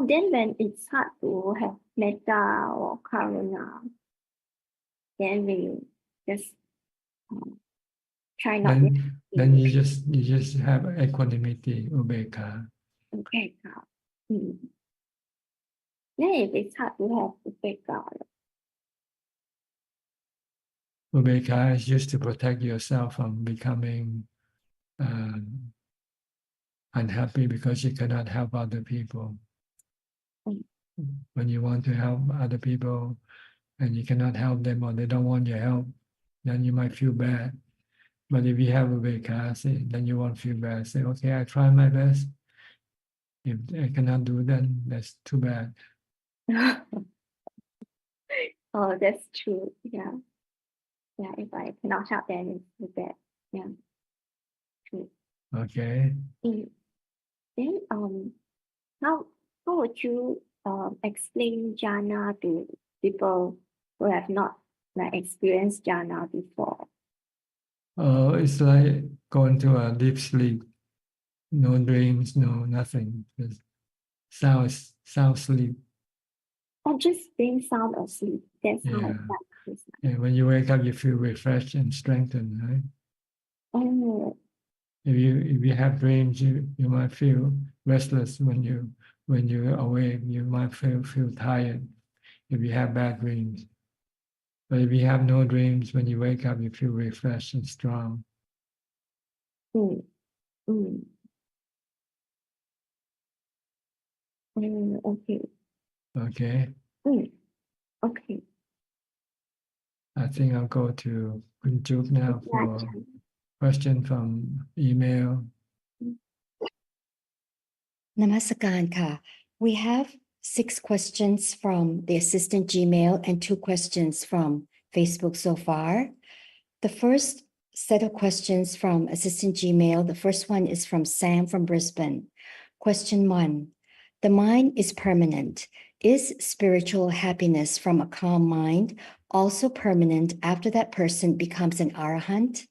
then when it's hard to have metta or karuna, then we just try not. Then you just have equanimity, ubeka. Okay. Then if it's hard to have ubeka. Ubeka is just to protect yourself from becoming unhappy because you cannot help other people. When you want to help other people and you cannot help them or they don't want your help, then you might feel bad. But if you have ubeka, then you won't feel bad. Say, okay, I try my best. If I cannot do that, that's too bad. Oh, that's true. Yeah. Yeah, if I cannot help, then it's too bad. Yeah. True. Okay. Then how would you explain jhana to people who have not experienced jhana before? It's like going to a deep sleep, no dreams, no nothing, just sound sleep. Or just being sound asleep. That's how Yeah. that is. And when you wake up, you feel refreshed and strengthened, right? Oh. If you have dreams, you might feel restless when you're awake. You might feel tired if you have bad dreams. But if you have no dreams, when you wake up, you feel refreshed and strong. Okay. Okay. Okay. I think I'll go to Kunjuk now for question from email. Namaskaran ka. We have 6 questions from the assistant Gmail and 2 questions from Facebook so far. The first set of questions from assistant Gmail, the first one is from Sam from Brisbane. Question 1. The mind is permanent. Is spiritual happiness from a calm mind also permanent after that person becomes an arahant?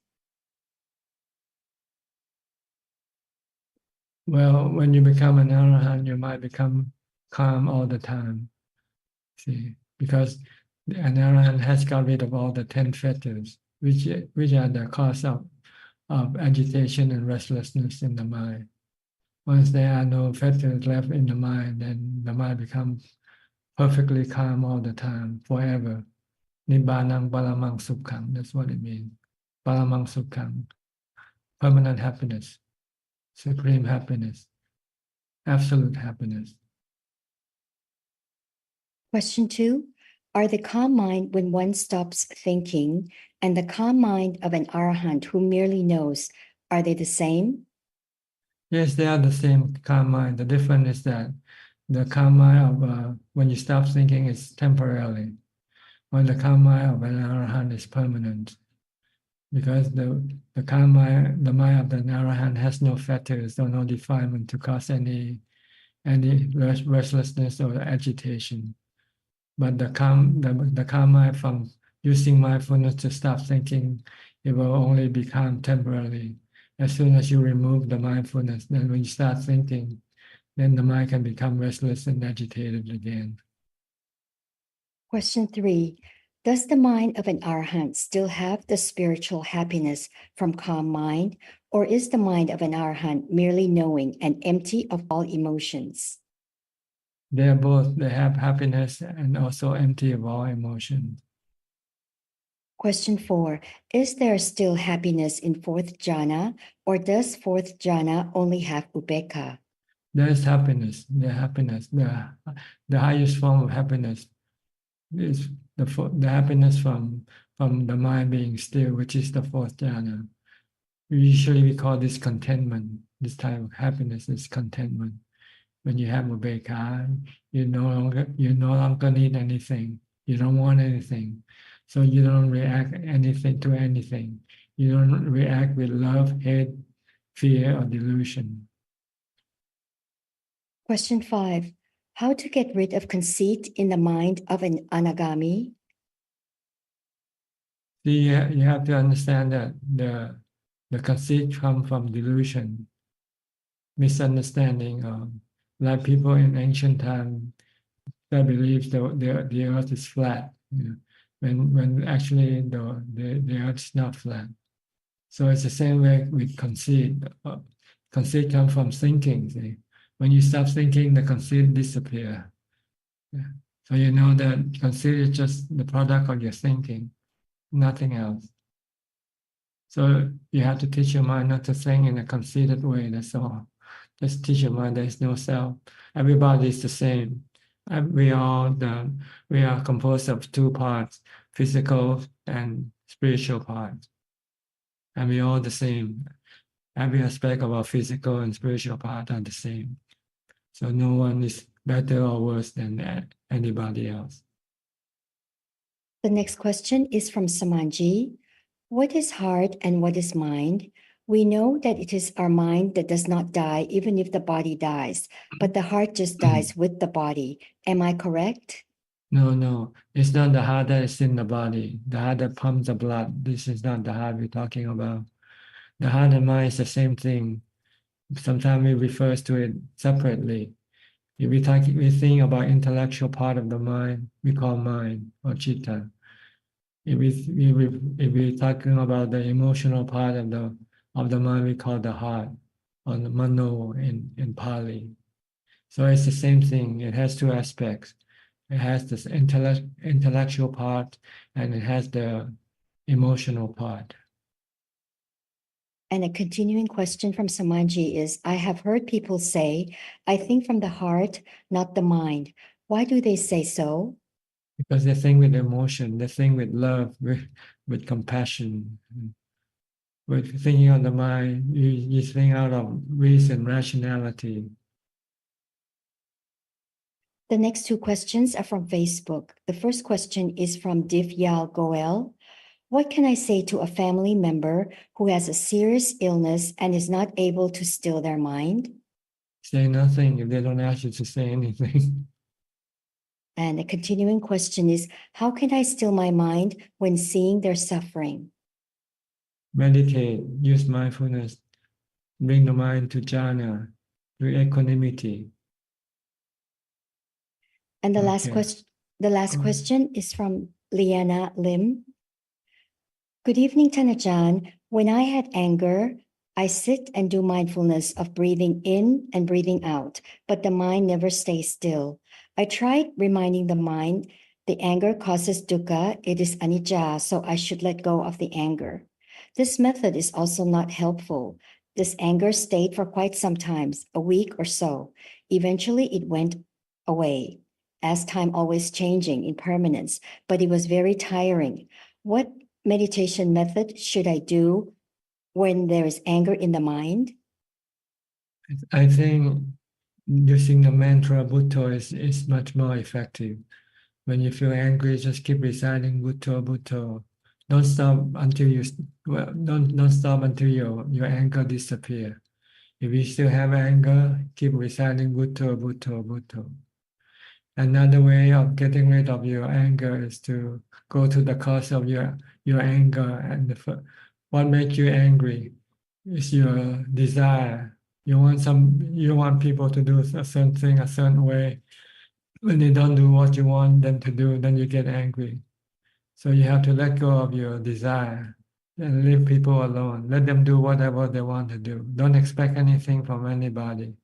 Well, when you become an arahant, you might become calm all the time. See, because an arahant has got rid of all the 10 fetters, which are the cause of agitation and restlessness in the mind. Once there are no fetters left in the mind, then the mind becomes perfectly calm all the time, forever. Nibbanang paramang sukhang, that's what it means. Paramang sukhang, permanent happiness, supreme happiness, absolute happiness. Question 2. Are the calm mind when one stops thinking and the calm mind of an arahant who merely knows, are they the same? Yes, they are the same calm mind. The difference is that the calm mind of when you stop thinking is temporarily, while the calm mind of an arahant is permanent. Because the calm mind, the mind of an arahant has no fetters or no defilement to cause any restlessness or agitation. But the calm mind from using mindfulness to stop thinking, it will only become temporarily. As soon as you remove the mindfulness, then when you start thinking, then the mind can become restless and agitated again. Question 3. Does the mind of an arahant still have the spiritual happiness from calm mind, or is the mind of an arahant merely knowing and empty of all emotions? They are both, they have happiness and also empty of all emotions. Question 4. Is there still happiness in fourth jhana, or does fourth jhana only have upekkha? There is happiness, the highest form of happiness is the happiness from the mind being still, which is the fourth jhana. Usually we call this contentment. This type of happiness is contentment. When you have upekkha, you no longer need anything. You don't want anything. So you don't react to anything. You don't react with love, hate, fear, or delusion. Question 5. How to get rid of conceit in the mind of an anagami? See, you have to understand that the conceit comes from delusion, misunderstanding. Like people in ancient time that believe the earth is flat, when actually the earth is not flat. So it's the same way with conceit. Conceit comes from thinking. See? When you stop thinking, the conceit disappears. Yeah. So you know that conceit is just the product of your thinking, nothing else. So you have to teach your mind not to think in a conceited way, that's all. Just teach your mind there is no self. Everybody is the same. We are composed of two parts, physical and spiritual parts. And we are all the same. Every aspect of our physical and spiritual part are the same. So no one is better or worse than anybody else. The next question is from Samanji. What is heart and what is mind? We know that it is our mind that does not die even if the body dies, but the heart just dies with the body. Am I correct? No. It's not the heart that is in the body. The heart that pumps the blood. This is not the heart we're talking about. The heart and mind is the same thing. Sometimes we refer to it separately. If we think about intellectual part of the mind, we call mind or chitta. If we're talking about the emotional part of the mind, we call the heart or the mano in Pali. So it's the same thing. It has two aspects. It has this intellectual part and it has the emotional part. And a continuing question from Samanji is, I have heard people say, I think from the heart, not the mind. Why do they say so? Because they think with emotion, they think with love, with compassion. With thinking on the mind, you think out of reason, rationality. The next two questions are from Facebook. The first question is from Divyal Goel. What can I say to a family member who has a serious illness and is not able to still their mind? Say nothing if they don't ask you to say anything. And a continuing question is, how can I still my mind when seeing their suffering? Meditate, use mindfulness, bring the mind to jhana, to equanimity. And the last question is from Liana Lim. Good evening, Ajaan. When I had anger, I sit and do mindfulness of breathing in and breathing out, but the mind never stays still. I tried reminding the mind, the anger causes dukkha, it is anicca, so I should let go of the anger. This method is also not helpful. This anger stayed for quite some time, a week or so. Eventually it went away, as time always changing, impermanence, but it was very tiring. What meditation method should I do when there is anger in the mind? I think using the mantra Bhutto is much more effective. When you feel angry, just keep reciting Bhutto, Bhutto. Don't stop until don't stop until your anger disappear. If you still have anger, keep reciting Bhutto, Bhutto, Bhutto. Another way of getting rid of your anger is to go to the cause of your anger, and what makes you angry is your desire. You want people to do a certain thing a certain way. When they don't do what you want them to do, then you get angry. So you have to let go of your desire and leave people alone. Let them do whatever they want to do. Don't expect anything from anybody.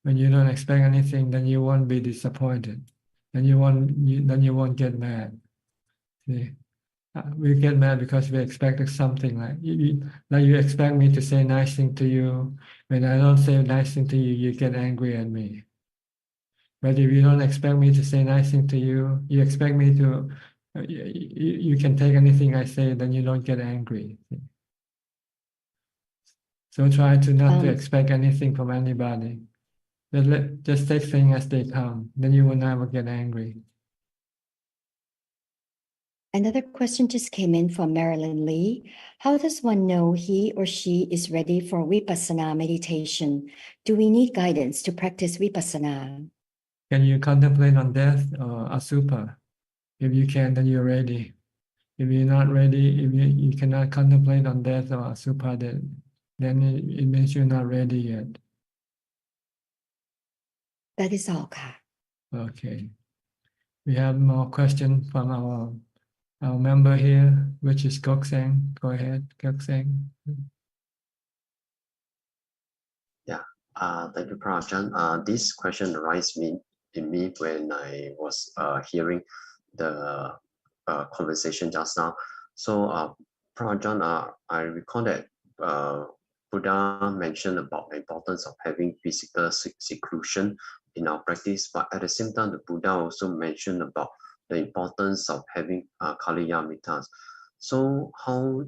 When you don't expect anything, then you won't be disappointed. Then you won't get mad. See? We get mad because we expected something like you expect me to say nice thing to you. When I don't say nice thing to you, you get angry at me. But if you don't expect me to say nice thing to you, you expect me to, you can take anything I say, then you don't get angry. So try to not to expect anything from anybody. Just take things as they come. Then you will never get angry. Another question just came in from Marilyn Lee. How does one know he or she is ready for vipassana meditation? Do we need guidance to practice vipassana? Can you contemplate on death or asupa? If you can, then you're ready. If you're not ready, if you cannot contemplate on death or asupa, then it means you're not ready yet. That is all, Ka. Okay. We have more questions from our member here, which is Gokseng. Go ahead, Gokseng. Yeah, thank you, Prajan. This question arises in me when I was hearing the conversation just now. So, Prajan, I recall that Buddha mentioned about the importance of having physical seclusion in our practice, but at the same time, the Buddha also mentioned about the importance of having Kaliyamitas. So, how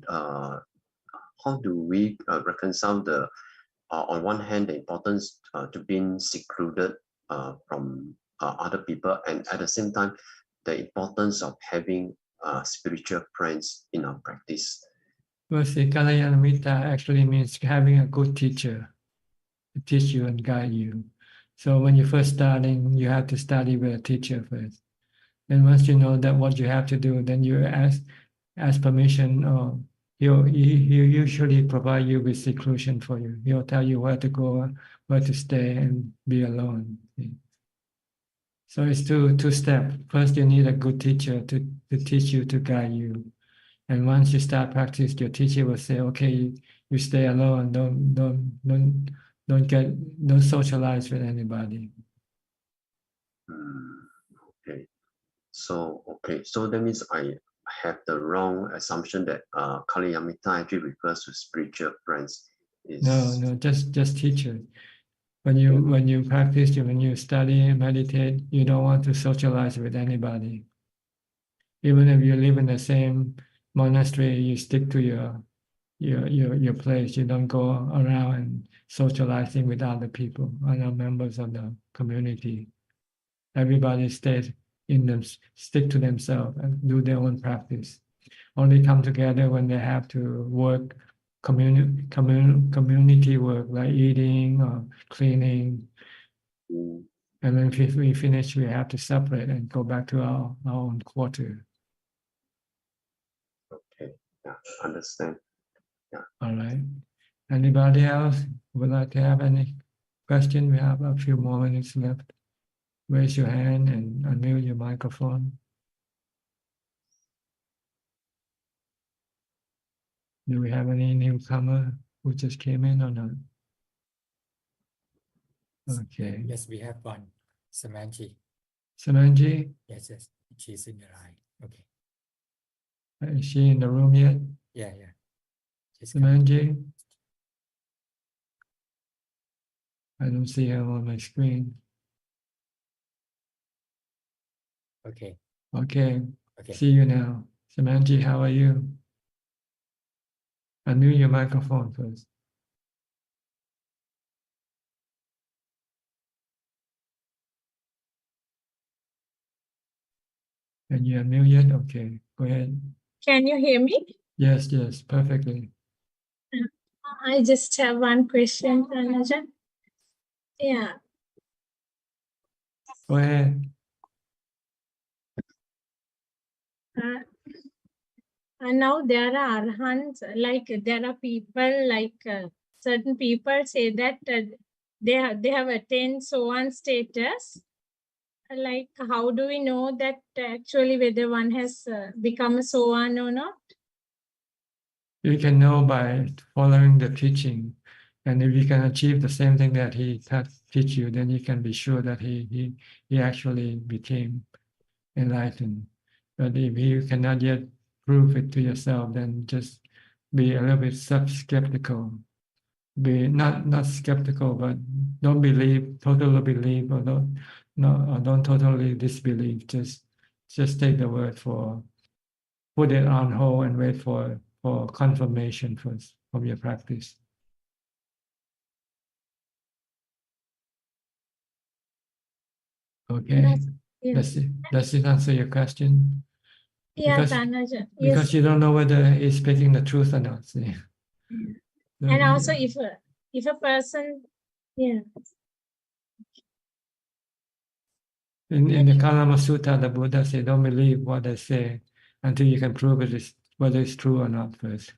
do we reconcile the on one hand, the importance to being secluded from other people, and at the same time, the importance of having spiritual friends in our practice? Well, see, Kalyana actually means having a good teacher to teach you and guide you. So when you're first starting, you have to study with a teacher first. And once you know that what you have to do, then you ask permission, or he'll usually provide you with seclusion for you. He'll tell you where to go, where to stay, and be alone. So it's two steps. First, you need a good teacher to teach you, to guide you. And once you start practice, your teacher will say, "Okay, you stay alone. Don't socialize with anybody." Okay. So that means I have the wrong assumption that Kalyamita actually refers to spiritual friends. No, just teacher. When you practice, when you study, meditate, you don't want to socialize with anybody. Even if you live in the same monastery, you stick to your place. You don't go around and socializing with other people, other members of the community. Everybody stays stick to themselves and do their own practice. Only come together when they have to work, community work like eating or cleaning. And then if we finish, we have to separate and go back to our own quarter. Okay, yeah, understand. Yeah. All right. Anybody else would like to have any question? We have a few more minutes left. Raise your hand and unmute your microphone. Do we have any newcomer who just came in or not? Okay. Yes, we have one. Samanji. Samanji, Yes, yes. She's in the line. Okay. is she in the room yet? Yeah, yeah. She's coming. Samanji? I don't see her on my screen. Okay. Okay. Okay. See you now. Samanji, how are you? Unmute your microphone first. Can you unmute yet? Okay, go ahead. Can you hear me? Yes, yes, perfectly. I just have one question, Ajaan. Yeah. Go ahead. And now there are arhants, like there are people, like certain people say that they have attained Sohan status. Like, how do we know that actually whether one has become a Sohan or not? You can know by following the teaching. And if you can achieve the same thing that he teach you, then you can be sure that he actually became enlightened. But if you cannot yet prove it to yourself, then just be a little bit skeptical. Be not skeptical, but don't believe, totally believe, or don't totally disbelieve. Just take the word for, put it on hold and wait for confirmation first from your practice. Okay. Yes. Does it answer your question? Yeah, Because Ajaan. because Yes. you don't know whether he's speaking the truth or not. See? And also if a person, yeah. In the Kalama Sutta, the Buddha said, don't believe what they say until you can prove it is whether it's true or not first.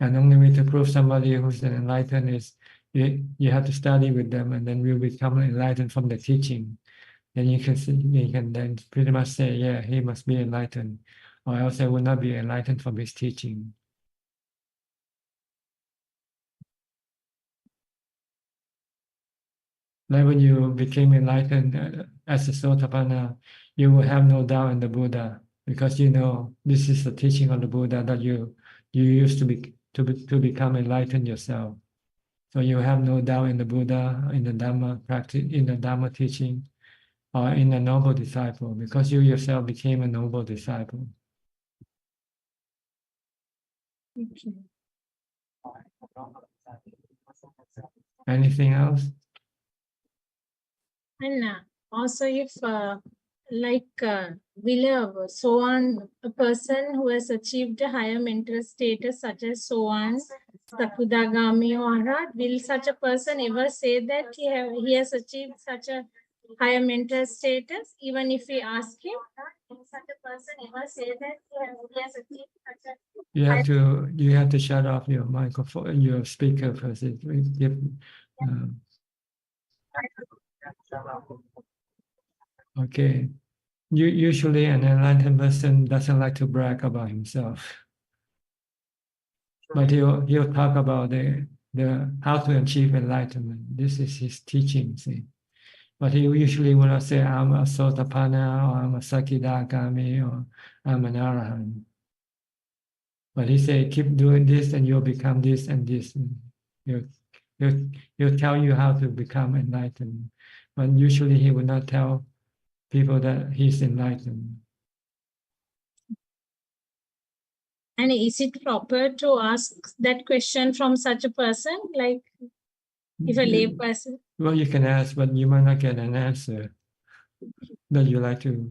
And only way to prove somebody who's enlightened is you have to study with them, and then we'll become enlightened from the teaching. Then you can then pretty much say, yeah, he must be enlightened, or else I will not be enlightened from his teaching. Like when you became enlightened as a Sotapanna, you will have no doubt in the Buddha, because you know this is the teaching of the Buddha that you used to become enlightened yourself. So you have no doubt in the Buddha, in the Dhamma practice, in the Dhamma teaching, or in a noble disciple, because you yourself became a noble disciple. Okay. Anything else? And also if will Sohan, a person who has achieved a higher mental status such as Sohan, Sakudagami or Arhat, will such a person ever say that he has achieved such a higher mental status, even if we ask him? Will such a person ever say that he has achieved such a You have to shut off your microphone, your speaker first. Okay. Usually an enlightened person doesn't like to brag about himself, but he'll talk about the how to achieve enlightenment. This is his teaching, see. But he usually will not say, I'm a Sotapanna, or I'm a Sakidagami, or I'm an Arahant. But he say, keep doing this and you'll become this and this. And he'll tell you how to become enlightened. But usually he will not tell people that he's enlightened. And is it proper to ask that question from such a person, like if a lay person? Well, you can ask, but you might not get an answer that you like to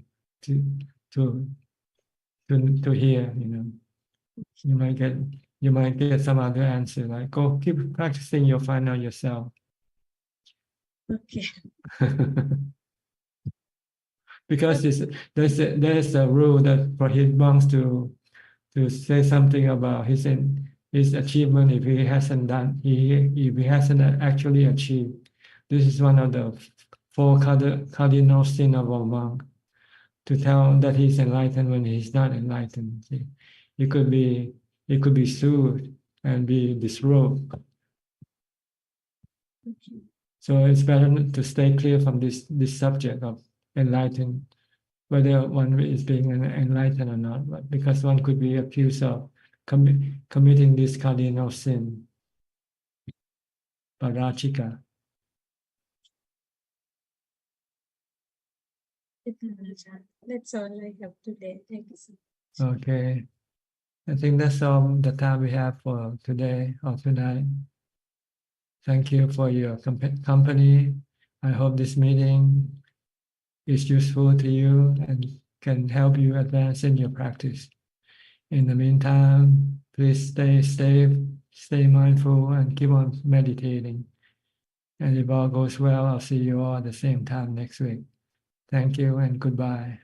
hear. You know, you might get some other answer, like, go keep practicing, you'll find out yourself. Okay. Because there's a rule that prohibits monks to say something about his achievement if he hasn't actually achieved. This is one of the 4 cardinal sins of a monk, to tell that he's enlightened when he's not enlightened. See? it could be sued and be disrobed. So it's better to stay clear from this subject of enlightened, whether one is being enlightened or not, but because one could be accused of committing this cardinal sin, parachika. That's all I have today. Thank you so much. Okay. I think that's all the time we have for today or tonight. Thank you for your company. I hope this meeting is useful to you and can help you advance in your practice. In the meantime, please stay mindful and keep on meditating. And if all goes well, I'll see you all at the same time next week. Thank you and goodbye.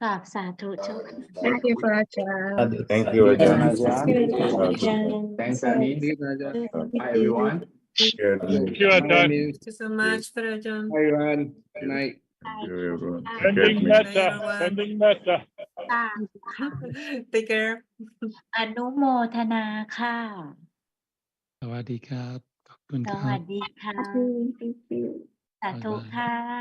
กราบสาธุเจ้าค่ะ Thank you, Raja. Thank you, Ajahn. Thanks, Annie. Bye, everyone. Yeah, Thank you, Ajahn. Thank you so much, Rajan. Bye, everyone. Good night. Thank you, everyone. Sending Get me. metta. Sending metta. Take care. อนุโมทนาค่ะ สวัสดีครับ ขอบคุณ ส ครั วั บ สดีค่ะ Thank you. สาธุค่ะ